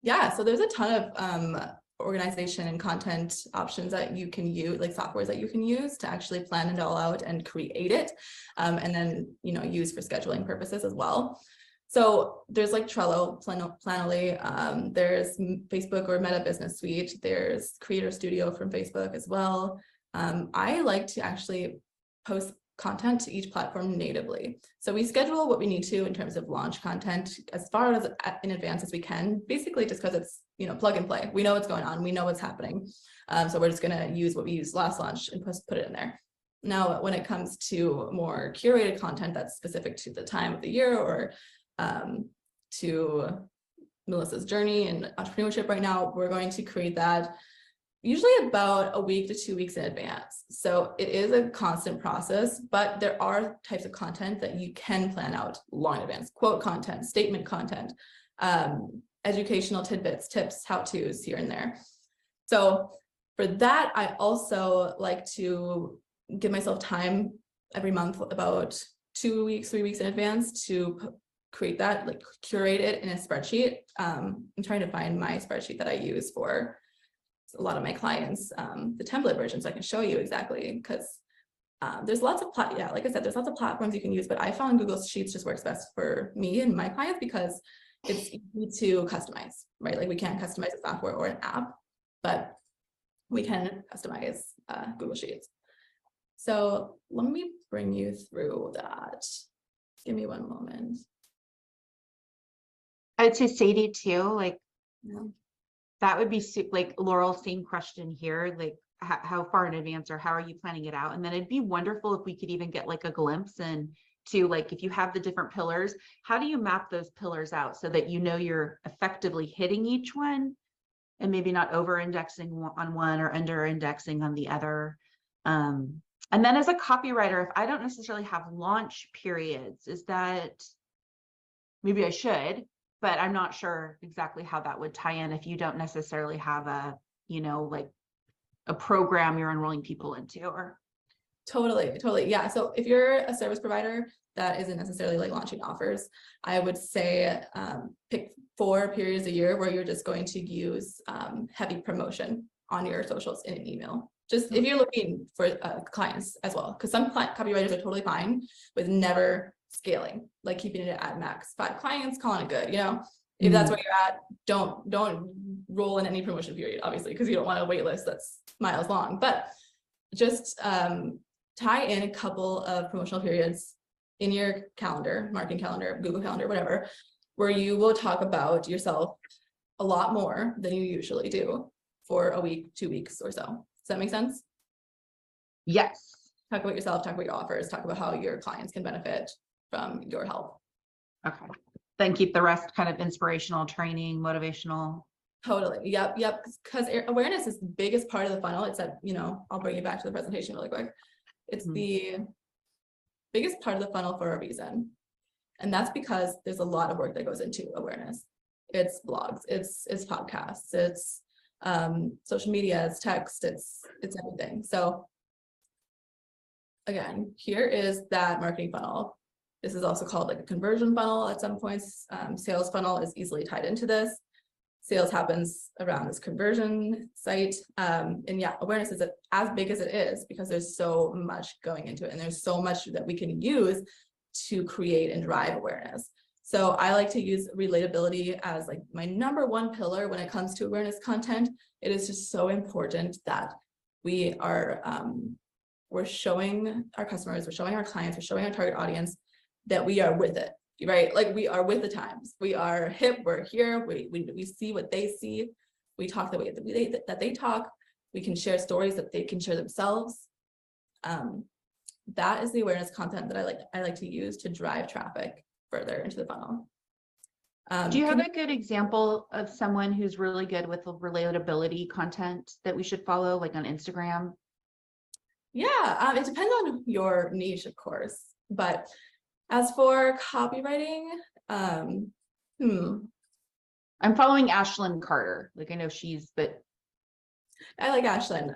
Speaker 8: Yeah, so there's a ton of organization and content options that you can use, like softwares that you can use to actually plan it all out and create it, and then use for scheduling purposes as well. So there's like Trello, Planoly, there's Facebook or Meta Business Suite, there's Creator Studio from Facebook as well. I like to actually post content to each platform natively. So we schedule what we need to in terms of launch content as far as in advance as we can, basically just because it's, plug and play. We know what's going on. We know what's happening. So we're just going to use what we used last launch and put it in there. Now, when it comes to more curated content that's specific to the time of the year or to Melissa's journey and entrepreneurship right now, we're going to create that usually about a week to 2 weeks in advance. So it is a constant process, but there are types of content that you can plan out long in advance. Quote content, statement content, educational tidbits, tips, how-tos here and there. So for that, I also like to give myself time every month, about 2 weeks, 3 weeks in advance to create that, like curate it in a spreadsheet. I'm trying to find my spreadsheet that I use for a lot of my clients, the template version, so I can show you exactly, because there's lots of like I said, there's lots of platforms you can use, but I found Google Sheets just works best for me and my clients because it's easy to customize, right? Like we can't customize a software or an app, but we can customize Google Sheets. So let me bring you through that. Give me one moment.
Speaker 9: I'd say Sadie too, like,
Speaker 8: Yeah.
Speaker 9: that would be like Laurel, same question here, like how far in advance or how are you planning it out? And then it'd be wonderful if we could even get like a glimpse into like, if you have the different pillars, how do you map those pillars out so that you're effectively hitting each one and maybe not over indexing on one or under indexing on the other. And then as a copywriter, if I don't necessarily have launch periods, is that, maybe I should, but I'm not sure exactly how that would tie in if you don't necessarily have a, like a program you're enrolling people into or.
Speaker 8: Totally. Yeah. So if you're a service provider that isn't necessarily like launching offers, I would say pick 4 periods a year where you're just going to use heavy promotion on your socials in an email. Just if you're looking for clients as well, because some copywriters are totally fine with never scaling, like keeping it at max 5 clients, calling it good. If that's where you're at, don't roll in any promotion period, obviously, because you don't want a wait list that's miles long. But just tie in a couple of promotional periods in your calendar, marketing calendar, Google Calendar, whatever, where you will talk about yourself a lot more than you usually do for a week, 2 weeks or so. Does that make sense?
Speaker 9: Yes.
Speaker 8: Talk about yourself, talk about your offers, talk about how your clients can benefit from your help.
Speaker 9: Okay. Then keep the rest kind of inspirational, training, motivational.
Speaker 8: Totally. Yep. Because awareness is the biggest part of the funnel. It's that, I'll bring you back to the presentation really quick. It's the biggest part of the funnel for a reason. And that's because there's a lot of work that goes into awareness. It's blogs, it's podcasts, it's social media, it's text, it's everything. So again, here is that marketing funnel. This is also called like a conversion funnel at some points. Sales funnel is easily tied into this. Sales happens around this conversion site. And yeah, awareness is as big as it is because there's so much going into it and there's so much that we can use to create and drive awareness. So I like to use relatability as like my number 1 pillar when it comes to awareness content. It is just so important that we are, we're showing our customers, we're showing our clients, we're showing our target audience that we are with it, right? Like we are with the times. We are hip, we're here, we see what they see. We talk the way that they talk. We can share stories that they can share themselves. That is the awareness content that I like to use to drive traffic further into the funnel.
Speaker 9: Do you have a good example of someone who's really good with relatability content that we should follow, like on Instagram?
Speaker 8: Yeah, it depends on your niche, of course. But as for copywriting,
Speaker 9: I'm following Ashlyn Carter. Like I know but
Speaker 8: I like Ashlyn.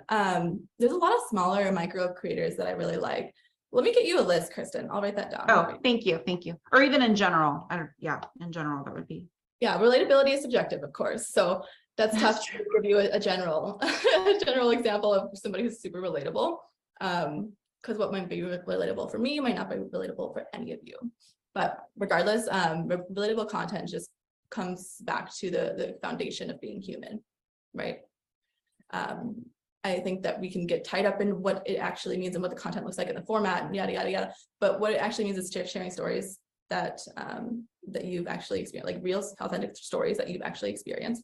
Speaker 8: There's a lot of smaller micro creators that I really like. Let me get you a list, Kristen. I'll write that down.
Speaker 9: Oh, thank you. Or even in general. Yeah, in general, that would be.
Speaker 8: Yeah, relatability is subjective, of course. So that's tough to give you a general a general example of somebody who's super relatable. Because what might be relatable for me might not be relatable for any of you. But regardless, relatable content just comes back to the foundation of being human, right? I think that we can get tied up in what it actually means and what the content looks like in the format and yada, yada, yada. But what it actually means is sharing stories that that you've actually experienced, like real authentic stories that you've actually experienced,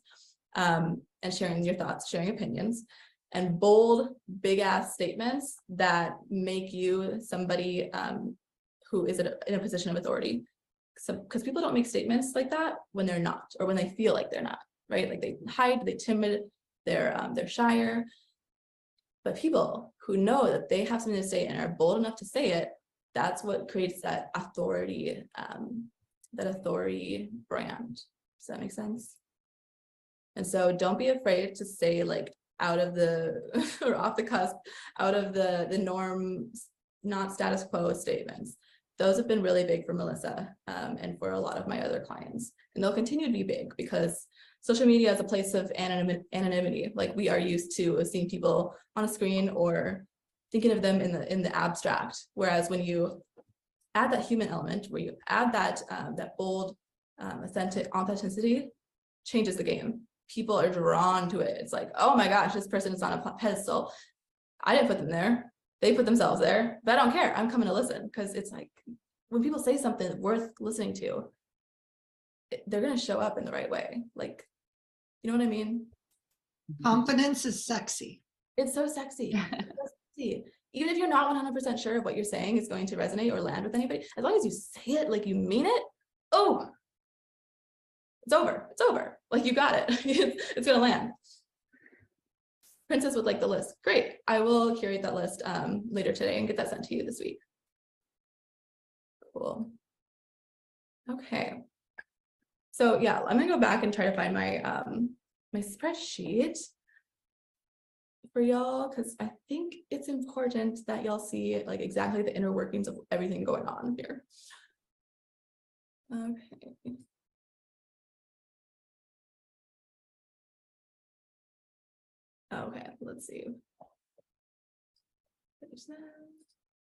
Speaker 8: and sharing your thoughts, sharing opinions, and bold, big ass statements that make you somebody who is in a position of authority. So, because people don't make statements like that when they're not, or when they feel like they're not, right? Like they hide, they're timid, they're shyer. But people who know that they have something to say and are bold enough to say it, that's what creates that authority brand. Does that make sense? And so don't be afraid to say, like, out of the or off the cusp, out of the norm, not status quo statements. Those have been really big for Melissa and for a lot of my other clients. And they'll continue to be big because social media is a place of anonymity. Like, we are used to seeing people on a screen or thinking of them in the abstract. Whereas when you add that human element, where you add that bold, authenticity, changes the game. People are drawn to it. It's like, oh my gosh, this person is on a pedestal. I didn't put them there. They put themselves there, but I don't care. I'm coming to listen, because it's like, when people say something worth listening to, they're going to show up in the right way. Like, you know what I mean?
Speaker 4: Confidence is sexy.
Speaker 8: It's so sexy. It's so sexy. Even if you're not 100% sure of what you're saying is going to resonate or land with anybody, as long as you say it like you mean it, oh, it's over. It's over. Like, you got it. It's going to land. Princess would like the list. Great. I will curate that list later today and get that sent to you this week. Cool. Okay. So yeah, I'm gonna go back and try to find my my spreadsheet for y'all, because I think it's important that y'all see, like, exactly the inner workings of everything going on here. Okay. Okay, let's see.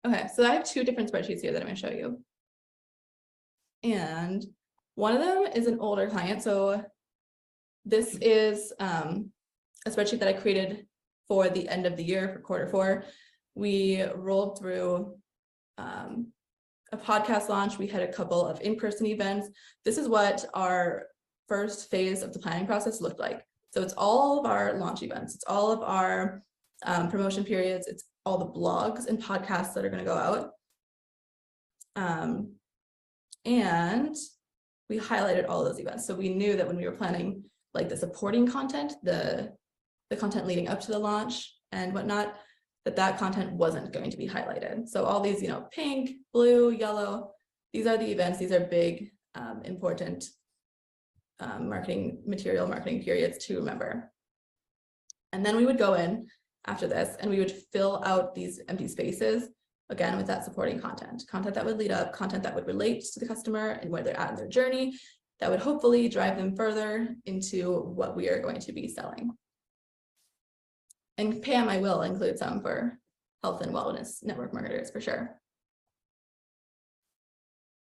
Speaker 8: Okay, so I have two different spreadsheets here that I'm going to show you. And one of them is an older client. So this is a spreadsheet that I created for the end of the year, for Q4. We rolled through a podcast launch. We had a couple of in-person events. This is what our first phase of the planning process looked like. So it's all of our launch events. It's all of our promotion periods. It's all the blogs and podcasts that are going to go out. And we highlighted all those events. So we knew that when we were planning, like, the supporting content, the content leading up to the launch and whatnot, that content wasn't going to be highlighted. So all these, pink, blue, yellow, these are the events. These are big, important marketing periods to remember. And then we would go in after this and we would fill out these empty spaces, again, with that supporting content that would lead up, content that would relate to the customer and where they're at in their journey, that would hopefully drive them further into what we are going to be selling. And Pam, I will include some for health and wellness network marketers for sure.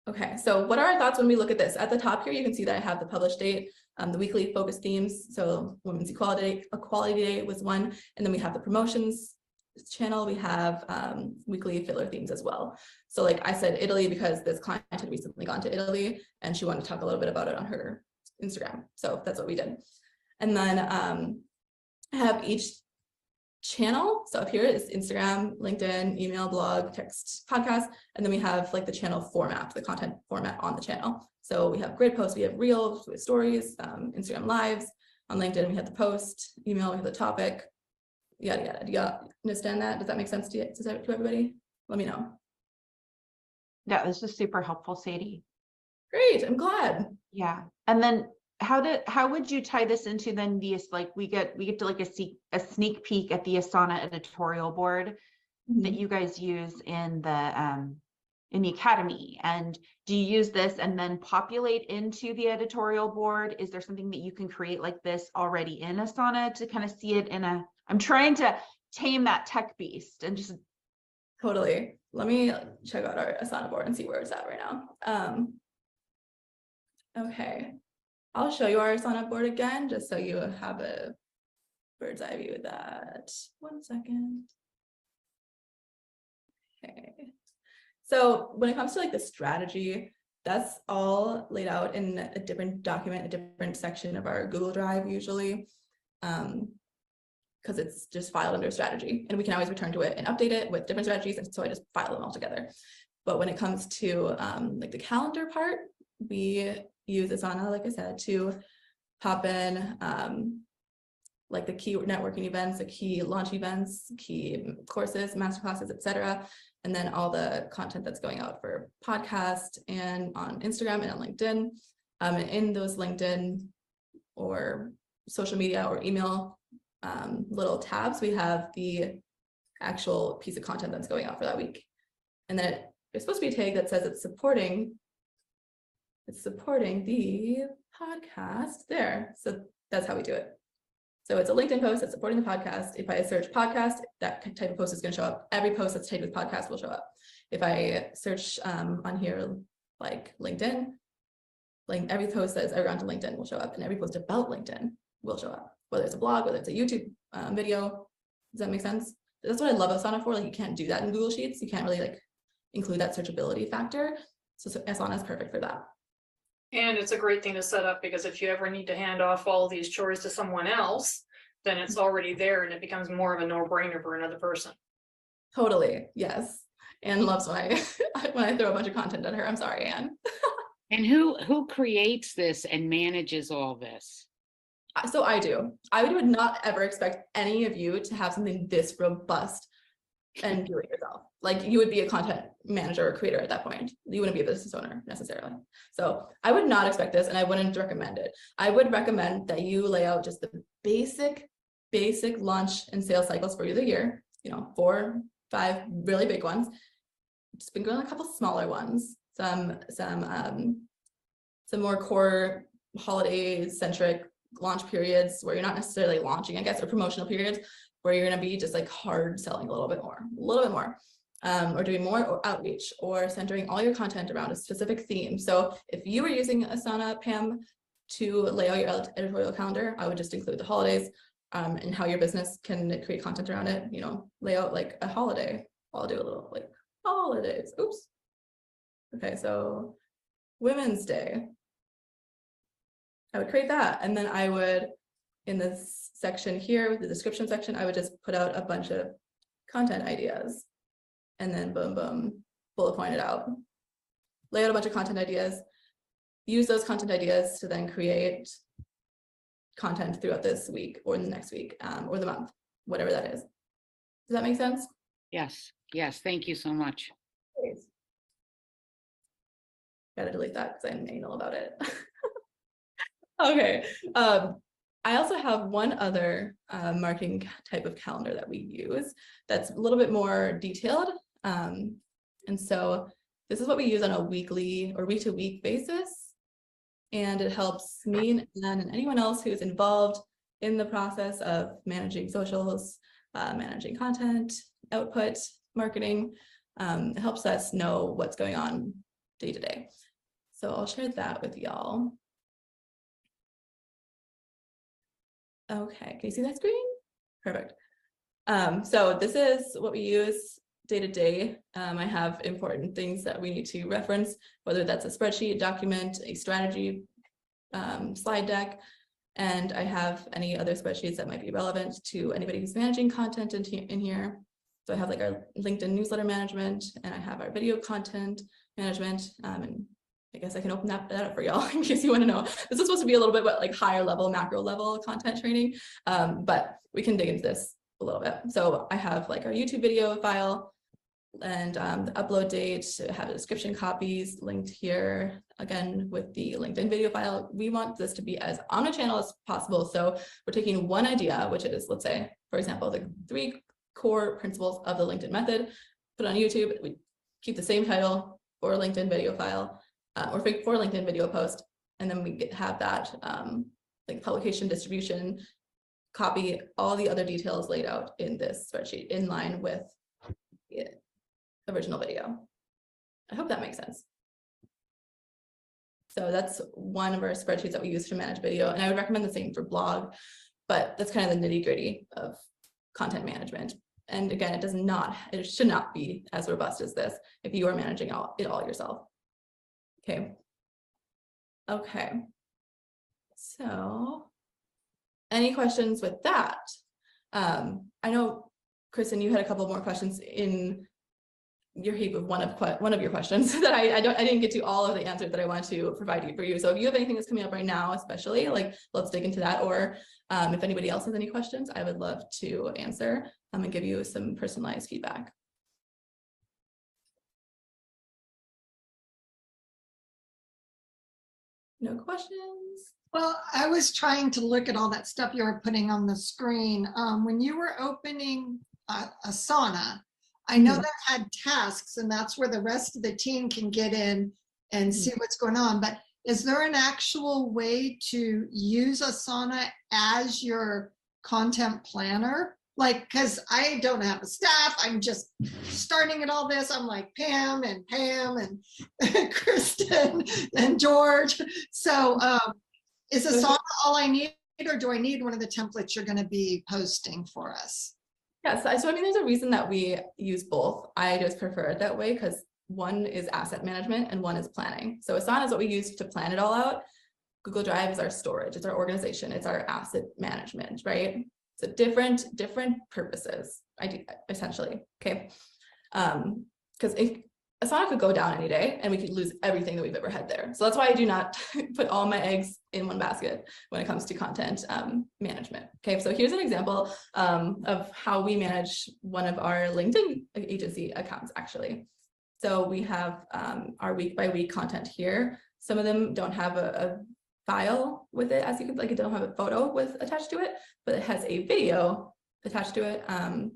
Speaker 8: Okay, so what are our thoughts when we look at this? At the top here, you can see that I have the published date, the weekly focus themes. So Women's Equality Day was one, and then we have the promotions channel. We have weekly filler themes as well. So, like I said, Italy, because this client had recently gone to Italy and she wanted to talk a little bit about it on her Instagram. So that's what we did. And then I have each channel. So up here is Instagram, LinkedIn, email, blog, text, podcast. And then we have, like, the channel format, the content format on the channel. So we have grid posts, we have reels, we have stories, Instagram lives. On LinkedIn, we have the post, email, we have the topic, yada, yada. Do you understand that? Does that make sense to everybody? Let me know.
Speaker 9: Yeah, this is super helpful, Sadie.
Speaker 8: Great, I'm glad.
Speaker 9: Yeah. And then how would you tie this into then like we get to like a sneak peek at the Asana editorial board that you guys use in the academy, and do you use this and then populate into the editorial board? Is there something that you can create like this already in Asana to kind of see it I'm trying to tame that tech beast and just
Speaker 8: Totally. Let me check out our Asana board and see where it's at right now. Okay, I'll show you our Asana board again, just so you have a bird's eye view of that. 1 second. Okay. So when it comes to like the strategy, that's all laid out in a different document, a different section of our Google Drive usually. Because it's just filed under strategy, and we can always return to it and update it with different strategies. And so I just file them all together. But when it comes to like the calendar part, we use Asana, like I said, to pop in like the key networking events, the key launch events, key courses, masterclasses, etc. And then all the content that's going out for podcast and on Instagram and on LinkedIn. In those LinkedIn or social media or email little tabs, we have the actual piece of content that's going out for that week. And then there's supposed to be a tag that says it's supporting the podcast there. So that's how we do it. So it's a LinkedIn post that's supporting the podcast. If I search podcast, that type of post is going to show up. Every post that's tagged with podcast will show up. If I search on here like LinkedIn, like every post that is ever gone to LinkedIn will show up, and every post about LinkedIn will show up. Whether it's a blog, whether it's a YouTube video. Does that make sense? That's what I love Asana for. Like, you can't do that in Google Sheets. You can't really like include that searchability factor. So Asana is perfect for that.
Speaker 2: And it's a great thing to set up, because if you ever need to hand off all of these chores to someone else, then it's already there and it becomes more of a no-brainer for another person.
Speaker 8: Totally. Yes. Anne loves when I throw a bunch of content at her. I'm sorry, Anne.
Speaker 1: And who creates this and manages all this?
Speaker 8: So I do. I would not ever expect any of you to have something this robust and do it yourself. Like, you would be a content manager or creator at that point. You wouldn't be a business owner necessarily. So I would not expect this, and I wouldn't recommend it. I would recommend that you lay out just the basic launch and sales cycles for the year, 4, 5 really big ones. Just been going a couple smaller ones, some more core holiday centric launch periods where you're not necessarily launching, I guess, or promotional periods where you're going to be just like hard selling a little bit more, or doing more outreach, or centering all your content around a specific theme. So if you were using Asana, Pam, to lay out your editorial calendar, I would just include the holidays and how your business can create content around it. Lay out like a holiday. I'll do a little like holidays. Oops. Okay, so Women's Day. I would create that, and then I would, in this section here with the description section, I would just put out a bunch of content ideas, and then boom, boom, bullet point it out. Lay out a bunch of content ideas, use those content ideas to then create content throughout this week or the next week or the month, whatever that is. Does that make sense?
Speaker 1: Yes. Thank you so much.
Speaker 8: Please. Gotta delete that because I'm anal about it. Okay. I also have one other marketing type of calendar that we use that's a little bit more detailed. And so this is what we use on a weekly or week-to-week basis. And it helps me and anyone else who's involved in the process of managing socials, managing content, output, marketing. It helps us know what's going on day to day. So I'll share that with y'all. Okay, can you see that screen? Perfect. So this is what we use day to day. I have important things that we need to reference, whether that's a spreadsheet, document, a strategy, slide deck, and I have any other spreadsheets that might be relevant to anybody who's managing content in here. So I have like our LinkedIn newsletter management, and I have our video content management, and I guess I can open that up for y'all in case you want to know. This is supposed to be a little bit like higher level, macro level content training, but we can dig into this a little bit. So I have like our YouTube video file, And the upload date, have the description copies linked here, again, with the LinkedIn video file. We want this to be as omnichannel as possible. So we're taking one idea, which is, let's say, for example, the 3 core principles of the LinkedIn method, put it on YouTube. We keep the same title for LinkedIn video file or for LinkedIn video post. And then we have that like publication, distribution, copy, all the other details laid out in this spreadsheet in line with the original video. I hope that makes sense. So that's one of our spreadsheets that we use to manage video. And I would recommend the same for blog, but that's kind of the nitty-gritty of content management. And again, it should not be as robust as this if you are managing it all yourself. Okay. So any questions with that? I know, Kristen, you had a couple more questions in your heap of one of your questions that I didn't get to all of the answers that I want to provide for you. So if you have anything that's coming up right now, especially, like, let's dig into that. Or if anybody else has any questions, I would love to answer and give you some personalized feedback. No questions?
Speaker 4: Well, I was trying to look at all that stuff you were putting on the screen. When you were opening Asana, I know that had tasks, and that's where the rest of the team can get in and see what's going on. But is there an actual way to use Asana as your content planner? Like, because I don't have a staff, I'm just starting at all this. I'm like Pam and Kristen and George. So is Asana all I need, or do I need one of the templates you're going to be posting for us?
Speaker 8: Yes, so I mean, there's a reason that we use both. I just prefer it that way because one is asset management and one is planning. So Asana is what we use to plan it all out. Google Drive is our storage, it's our organization, it's our asset management, right? So different purposes, essentially, okay? Because Asana could go down any day and we could lose everything that we've ever had there. So that's why I do not put all my eggs in one basket when it comes to content management. Okay, so here's an example of how we manage one of our LinkedIn agency accounts, actually. So we have our week by week content here. Some of them don't have a file with it, as you could, like, it don't have a photo attached to it, but it has a video attached to it. And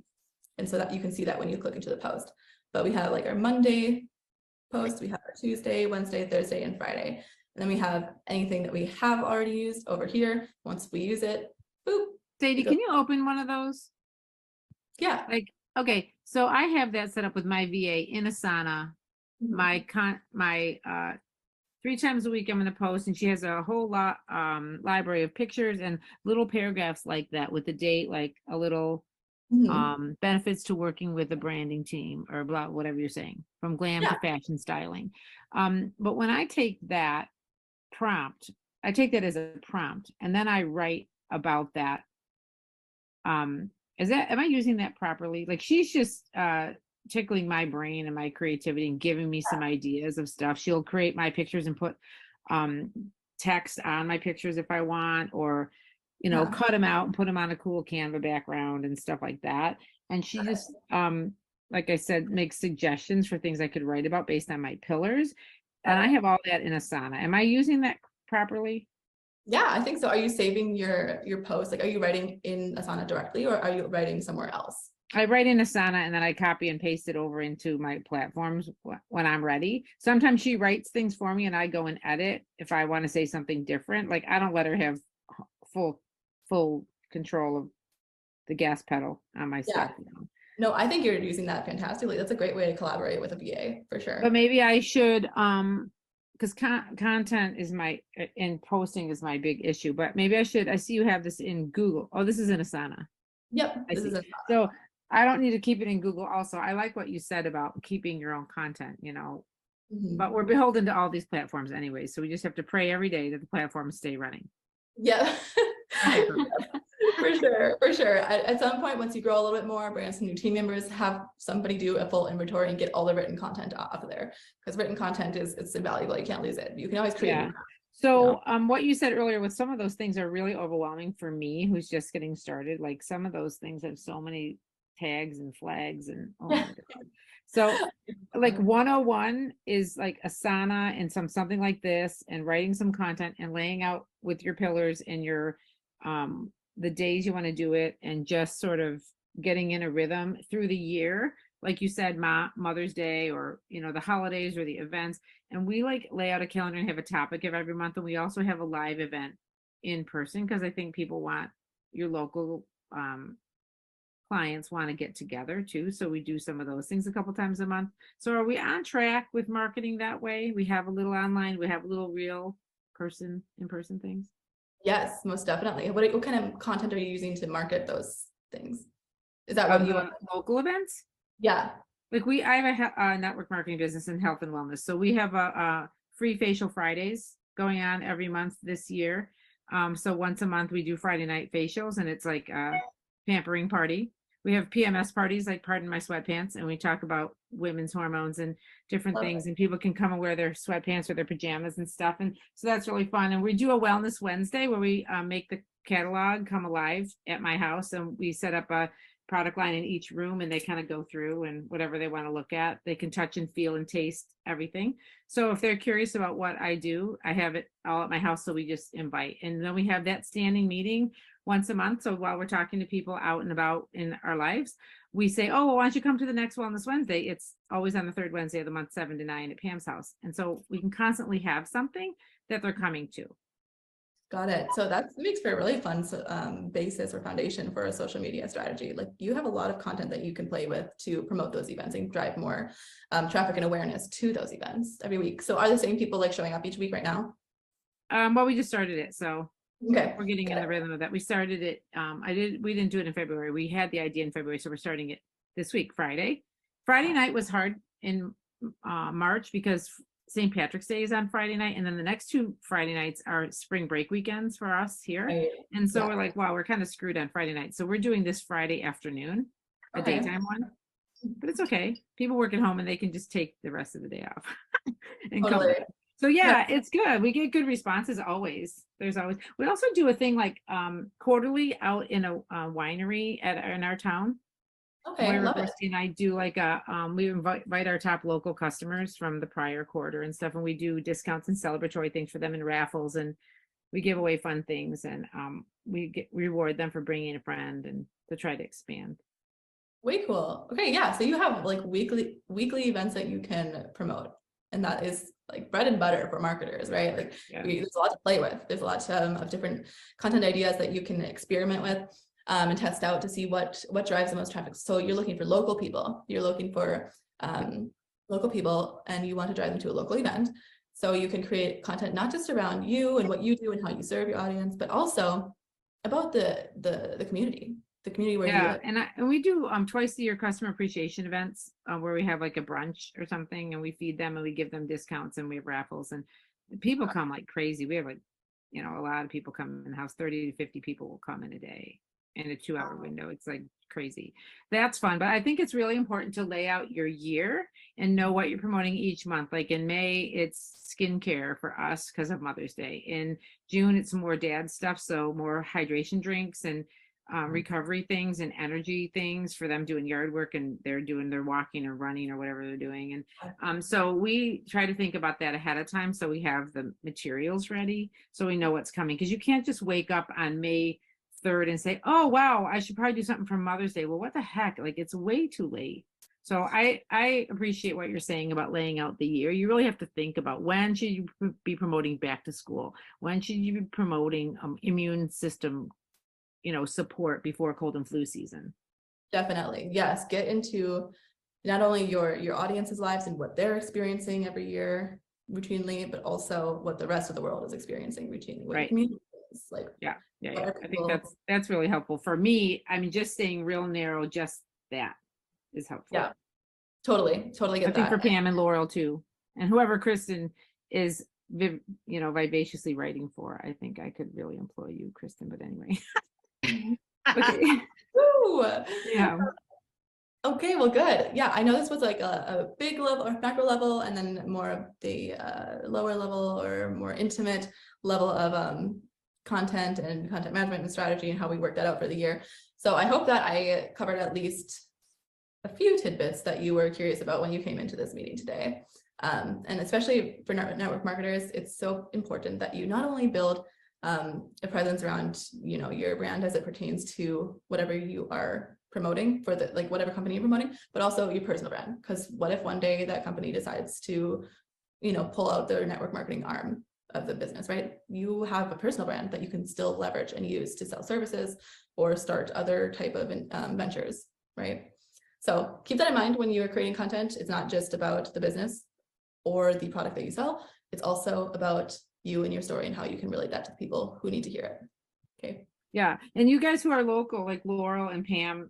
Speaker 8: so that you can see that when you click into the post. But we have like our Monday post, we have our Tuesday, Wednesday, Thursday, and Friday. And then we have anything that we have already used over here. Once we use it, boop.
Speaker 5: Sadie, can you open one of those?
Speaker 8: Yeah.
Speaker 5: Like, okay, so I have that set up with my VA in Asana. My 3 times a week I'm going to post, and she has a whole lot library of pictures and little paragraphs like that with the date, like a little benefits to working with a branding team, or blah, whatever you're saying, from glam to fashion styling. But when I take that prompt, I take that as a prompt, and then I write about that. Am I using that properly? Like, she's just tickling my brain and my creativity and giving me some ideas of stuff. She'll create my pictures and put text on my pictures if I want, or cut them out and put them on a cool Canva background and stuff like that. And she just, like I said, makes suggestions for things I could write about based on my pillars. And I have all that in Asana. Am I using that properly?
Speaker 8: Yeah, I think so. Are you saving your post? Like, are you writing in Asana directly, or are you writing somewhere else?
Speaker 5: I write in Asana and then I copy and paste it over into my platforms when I'm ready. Sometimes she writes things for me and I go and edit if I want to say something different. Like, I don't let her have full control of the gas pedal on my stuff.
Speaker 8: No, I think you're using that fantastically. That's a great way to collaborate with a VA, for sure.
Speaker 5: But maybe I should, because content is and posting is my big issue, but maybe I see you have this in Google. Oh, this is in Asana.
Speaker 8: Yep. This is Asana.
Speaker 5: So I don't need to keep it in Google also. I like what you said about keeping your own content, but we're beholden to all these platforms anyway. So we just have to pray every day that the platforms stay running.
Speaker 8: Yeah. For sure. At some point, once you grow a little bit more, bring in some new team members, have somebody do a full inventory and get all the written content off of there, because written content it's invaluable. You can't lose it. You can always create.
Speaker 5: Yeah. So what you said earlier with some of those things are really overwhelming for me, who's just getting started. Like, some of those things have so many tags and flags and oh my God. So like 101 is like Asana and something like this, and writing some content and laying out with your pillars and your the days you want to do it, and just sort of getting in a rhythm through the year. Like you said, Mother's Day, or the holidays or the events. And we like lay out a calendar and have a topic of every month. And we also have a live event in person, because I think people want your local clients want to get together too. So we do some of those things a couple times a month. So are we on track with marketing that way? We have a little online, we have a little real person, in-person things.
Speaker 8: Yes, most definitely. What kind of content are you using to market those things? Is that what you want?
Speaker 5: Local events?
Speaker 8: Yeah.
Speaker 5: Like I have a network marketing business in health and wellness. So we have a free facial Fridays going on every month this year. So once a month we do Friday night facials, and it's like a pampering party. We have PMS parties, like Pardon My Sweatpants, and we talk about women's hormones and different things, and people can come and wear their sweatpants or their pajamas and stuff. And so that's really fun. And we do a Wellness Wednesday where we make the catalog come alive at my house, and we set up a product line in each room, and they kind of go through, and whatever they want to look at, they can touch and feel and taste everything. So if they're curious about what I do, I have it all at my house. So we just invite, and then we have that standing meeting once a month. So while we're talking to people out and about in our lives, we say, oh, well, why don't you come to the next Wellness Wednesday? It's always on the third Wednesday of the month, 7 to 9 at Pam's house. And so we can constantly have something that they're coming to.
Speaker 8: Got it. So that makes for a really fun basis or foundation for a social media strategy. Like, you have a lot of content that you can play with to promote those events and drive more traffic and awareness to those events every week. So are the same people like showing up each week right now?
Speaker 5: Well, we just started it. So
Speaker 8: okay,
Speaker 5: we're getting in the rhythm of that. We started it. We didn't do it in February. We had the idea in February. So we're starting it this week, Friday. Friday night was hard in March because St. Patrick's Day is on Friday night, and then the next 2 Friday nights are spring break weekends for us here. Right. And so we're like, wow, we're kind of screwed on Friday night. So we're doing this Friday afternoon, a daytime one. But it's okay. People work at home and they can just take the rest of the day off. And totally. Come. So yeah, it's good. We get good responses always. We also do a thing like quarterly out in a winery in our town.
Speaker 8: Okay, love it.
Speaker 5: And I do like we invite our top local customers from the prior quarter and stuff, and we do discounts and celebratory things for them and raffles, and we give away fun things, and we reward them for bringing a friend, and to try to expand.
Speaker 8: Way cool. Okay, yeah. So you have like weekly events that you can promote, and that is like bread and butter for marketers, right? Like there's a lot to play with. There's a lot of different content ideas that you can experiment with. And test out to see what drives the most traffic. So you're looking for local people. You're looking for local people, and you want to drive them to a local event. So you can create content not just around you and what you do and how you serve your audience, but also about the community. The community where you live.
Speaker 5: And we do twice a year customer appreciation events where we have like a brunch or something, and we feed them and we give them discounts, and we have raffles, and people come like crazy. We have like a lot of people come in the house. 30 to 50 people will come in a day. In a 2-hour window. It's like crazy. That's fun. But I think it's really important to lay out your year and know what you're promoting each month. Like in May, it's skincare for us because of Mother's Day. In June, it's more dad stuff. So more hydration drinks and recovery things and energy things for them doing yard work, and they're doing their walking or running or whatever they're doing. And so we try to think about that ahead of time. So we have the materials ready so we know what's coming, because you can't just wake up on May 3rd and say, oh wow, I should probably do something for Mother's Day. Well, what the heck, like it's way too late. So I appreciate what you're saying about laying out the year. You really have to think about, when should you be promoting back to school, when should you be promoting immune system support before cold and flu season.
Speaker 8: Definitely, yes. Get into not only your audience's lives and what they're experiencing every year routinely, but also what the rest of the world is experiencing routinely.
Speaker 5: Right.
Speaker 8: Like
Speaker 5: I think that's really helpful for me. I mean, just staying real narrow, just that is helpful.
Speaker 8: Yeah, totally get
Speaker 5: I think for Pam and Laurel too, and whoever Kristen is vivaciously writing for, I think I could really employ you, Kristen, but anyway. Okay.
Speaker 8: Woo!
Speaker 5: Yeah.
Speaker 8: Okay, well, good. Yeah, I know this was like a big level or macro level, and then more of the lower level or more intimate level of content and content management and strategy and how we work that out for the year. So I hope that I covered at least a few tidbits that you were curious about when you came into this meeting today. And especially for network marketers, it's so important that you not only build a presence around, you know, your brand as it pertains to whatever you are promoting for the, like whatever company you're promoting, but also your personal brand. Because what if one day that company decides to, you know, pull out their network marketing arm of the business, right? You have a personal brand that you can still leverage and use to sell services or start other type of ventures, right? So keep that in mind when you are creating content. It's not just about the business or the product that you sell. It's also about you and your story and how you can relate that to the people who need to hear it. Okay.
Speaker 5: Yeah. And you guys who are local, like Laurel and Pam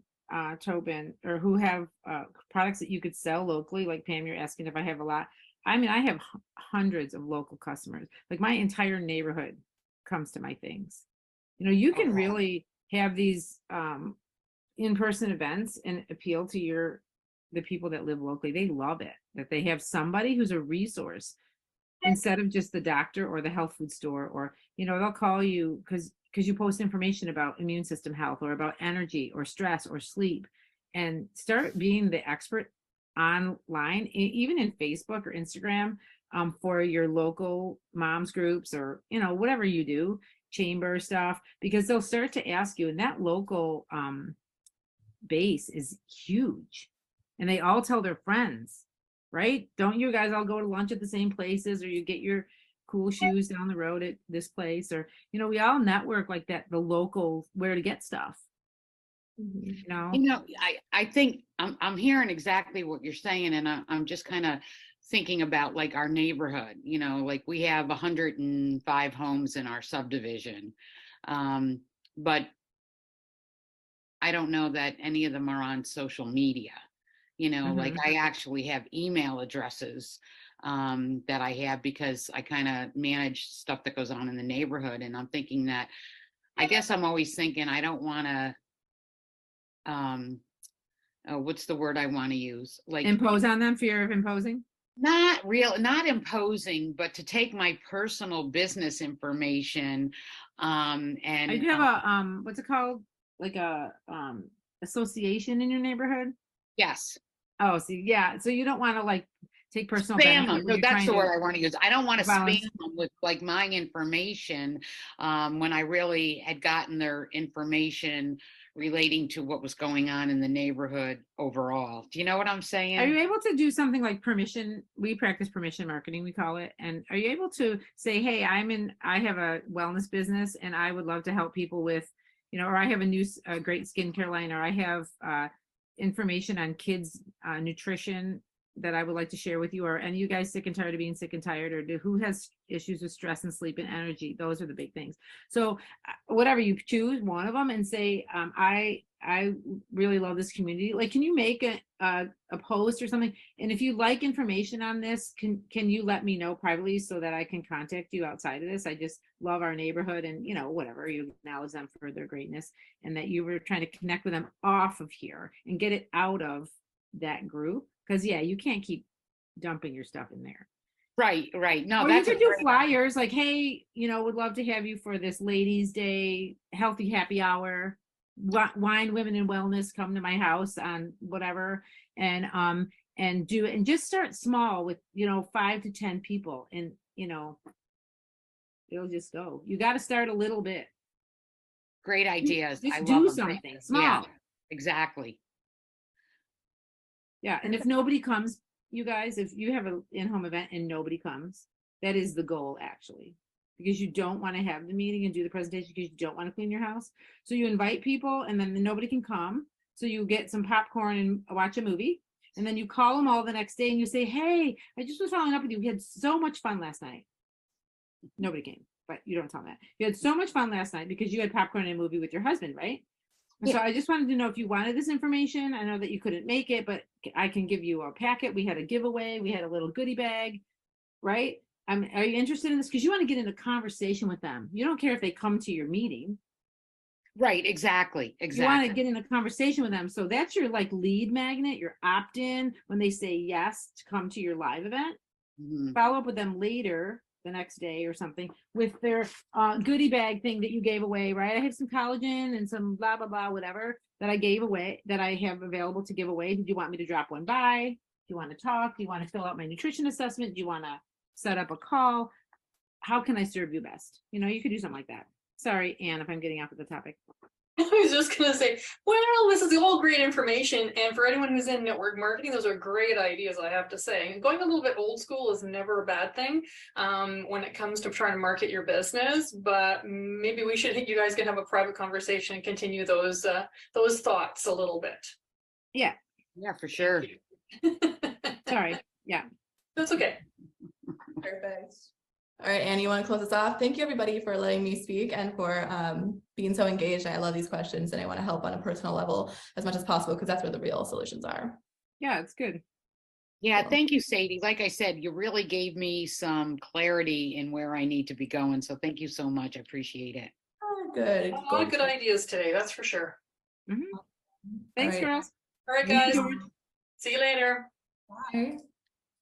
Speaker 5: Tobin, or who have products that you could sell locally, like Pam, you're asking if I have a lot. I mean, I have hundreds of local customers. Like my entire neighborhood comes to my things. You know, you can really have these in-person events and appeal to the people that live locally. They love it, that they have somebody who's a resource instead of just the doctor or the health food store, or, you know, they'll call you because you post information about immune system health or about energy or stress or sleep, and start being the expert online, even in Facebook or Instagram, for your local moms groups, or, you know, whatever you do, chamber stuff, because they'll start to ask you, and that local base is huge, and they all tell their friends, right? Don't you guys all go to lunch at the same places, or you get your cool shoes down the road at this place, or, you know, we all network like that, the local where to get stuff. You know,
Speaker 1: I think I'm hearing exactly what you're saying, and I'm just kind of thinking about like our neighborhood. You know, like we have 105 homes in our subdivision, but I don't know that any of them are on social media. You know, like I actually have email addresses that I have because I kind of manage stuff that goes on in the neighborhood, and I'm thinking that, I guess I'm always thinking I don't want to what's the word I want to use? Like
Speaker 5: impose on them, fear of imposing?
Speaker 1: Not imposing, but to take my personal business information. And
Speaker 5: I do have a what's it called? Like a association in your neighborhood?
Speaker 1: Yes.
Speaker 5: Oh, see, yeah. So you don't want to like take personal
Speaker 1: spam
Speaker 5: benefit
Speaker 1: them.
Speaker 5: when
Speaker 1: No,
Speaker 5: you're
Speaker 1: that's
Speaker 5: trying
Speaker 1: the
Speaker 5: to
Speaker 1: word I want to use. I don't want to
Speaker 5: balance.
Speaker 1: spam them with like my information when I really had gotten their information relating to what was going on in the neighborhood overall. Do you know what I'm saying?
Speaker 5: Are you able to do something like permission? We practice permission marketing, we call it. And are you able to say, hey, I have a wellness business and I would love to help people with, you know, or I have a great skincare line, or I have information on kids nutrition that I would like to share with you, or any of you guys sick and tired of being sick and tired, or who has issues with stress and sleep and energy? Those are the big things. So whatever you choose, one of them, and say, I really love this community. Like, can you make a post or something? And if you like information on this, can you let me know privately so that I can contact you outside of this? I just love our neighborhood, and, you know, whatever, you acknowledge them for their greatness, and that you were trying to connect with them off of here and get it out of that group. Because yeah, you can't keep dumping your stuff in there.
Speaker 1: Right. No,
Speaker 5: or
Speaker 1: that's
Speaker 5: you could do flyers like, hey, you know, would love to have you for this ladies' day, healthy happy hour, wine, women, and wellness. Come to my house on whatever, and do it, and just start small with, you know, 5 to 10 people, and, you know, it'll just go. You got to start a little bit.
Speaker 1: Great ideas.
Speaker 5: Just
Speaker 1: I
Speaker 5: do
Speaker 1: love them.
Speaker 5: something small.
Speaker 1: Yeah, exactly.
Speaker 5: Yeah, and if nobody comes, you guys, if you have an in-home event and nobody comes, that is the goal, actually, because you don't want to have the meeting and do the presentation because you don't want to clean your house. So you invite people, and then nobody can come. So you get some popcorn and watch a movie, and then you call them all the next day and you say, hey, I just was following up with you. We had so much fun last night. Nobody came, but you don't tell them that. You had so much fun last night because you had popcorn and a movie with your husband, right? Yeah. So I just wanted to know if you wanted this information. I know that you couldn't make it, but I can give you a packet. We had a giveaway. We had a little goodie bag, right? Are you interested in this? Because you want to get into conversation with them. You don't care if they come to your meeting.
Speaker 1: Right, exactly.
Speaker 5: You want to get in a conversation with them. So that's your like lead magnet, your opt-in when they say yes to come to your live event. Follow up with them later the next day or something with their goodie bag thing that you gave away, right? I have some collagen and some blah, blah, blah, whatever that I gave away that I have available to give away. Did you want me to drop one by? Do you want to talk? Do you want to fill out my nutrition assessment? Do you want to set up a call? How can I serve you best? You know, you could do something like that. Sorry, Anne, if I'm getting off of the topic.
Speaker 2: I was just gonna say, well, this is all great information, and for anyone who's in network marketing, those are great ideas, I have to say. And going a little bit old school is never a bad thing when it comes to trying to market your business. But maybe we should, you guys can have a private conversation and continue those thoughts a little bit.
Speaker 5: Yeah,
Speaker 1: for sure.
Speaker 5: sorry. Yeah,
Speaker 2: That's okay.
Speaker 8: Perfect. All right, Annie, you want to close us off? Thank you, everybody, for letting me speak and for being so engaged. I love these questions, and I want to help on a personal level as much as possible because that's where the real solutions are.
Speaker 5: yeah, it's good.
Speaker 1: Yeah, thank you, Sadie. Like I said, you really gave me some clarity in where I need to be going. So thank you so much. I appreciate it.
Speaker 8: Oh, good.
Speaker 2: A lot of good ideas today, that's for sure.
Speaker 5: Thanks,
Speaker 8: All right.
Speaker 5: girls.
Speaker 2: All right, guys. See you later.
Speaker 8: Bye.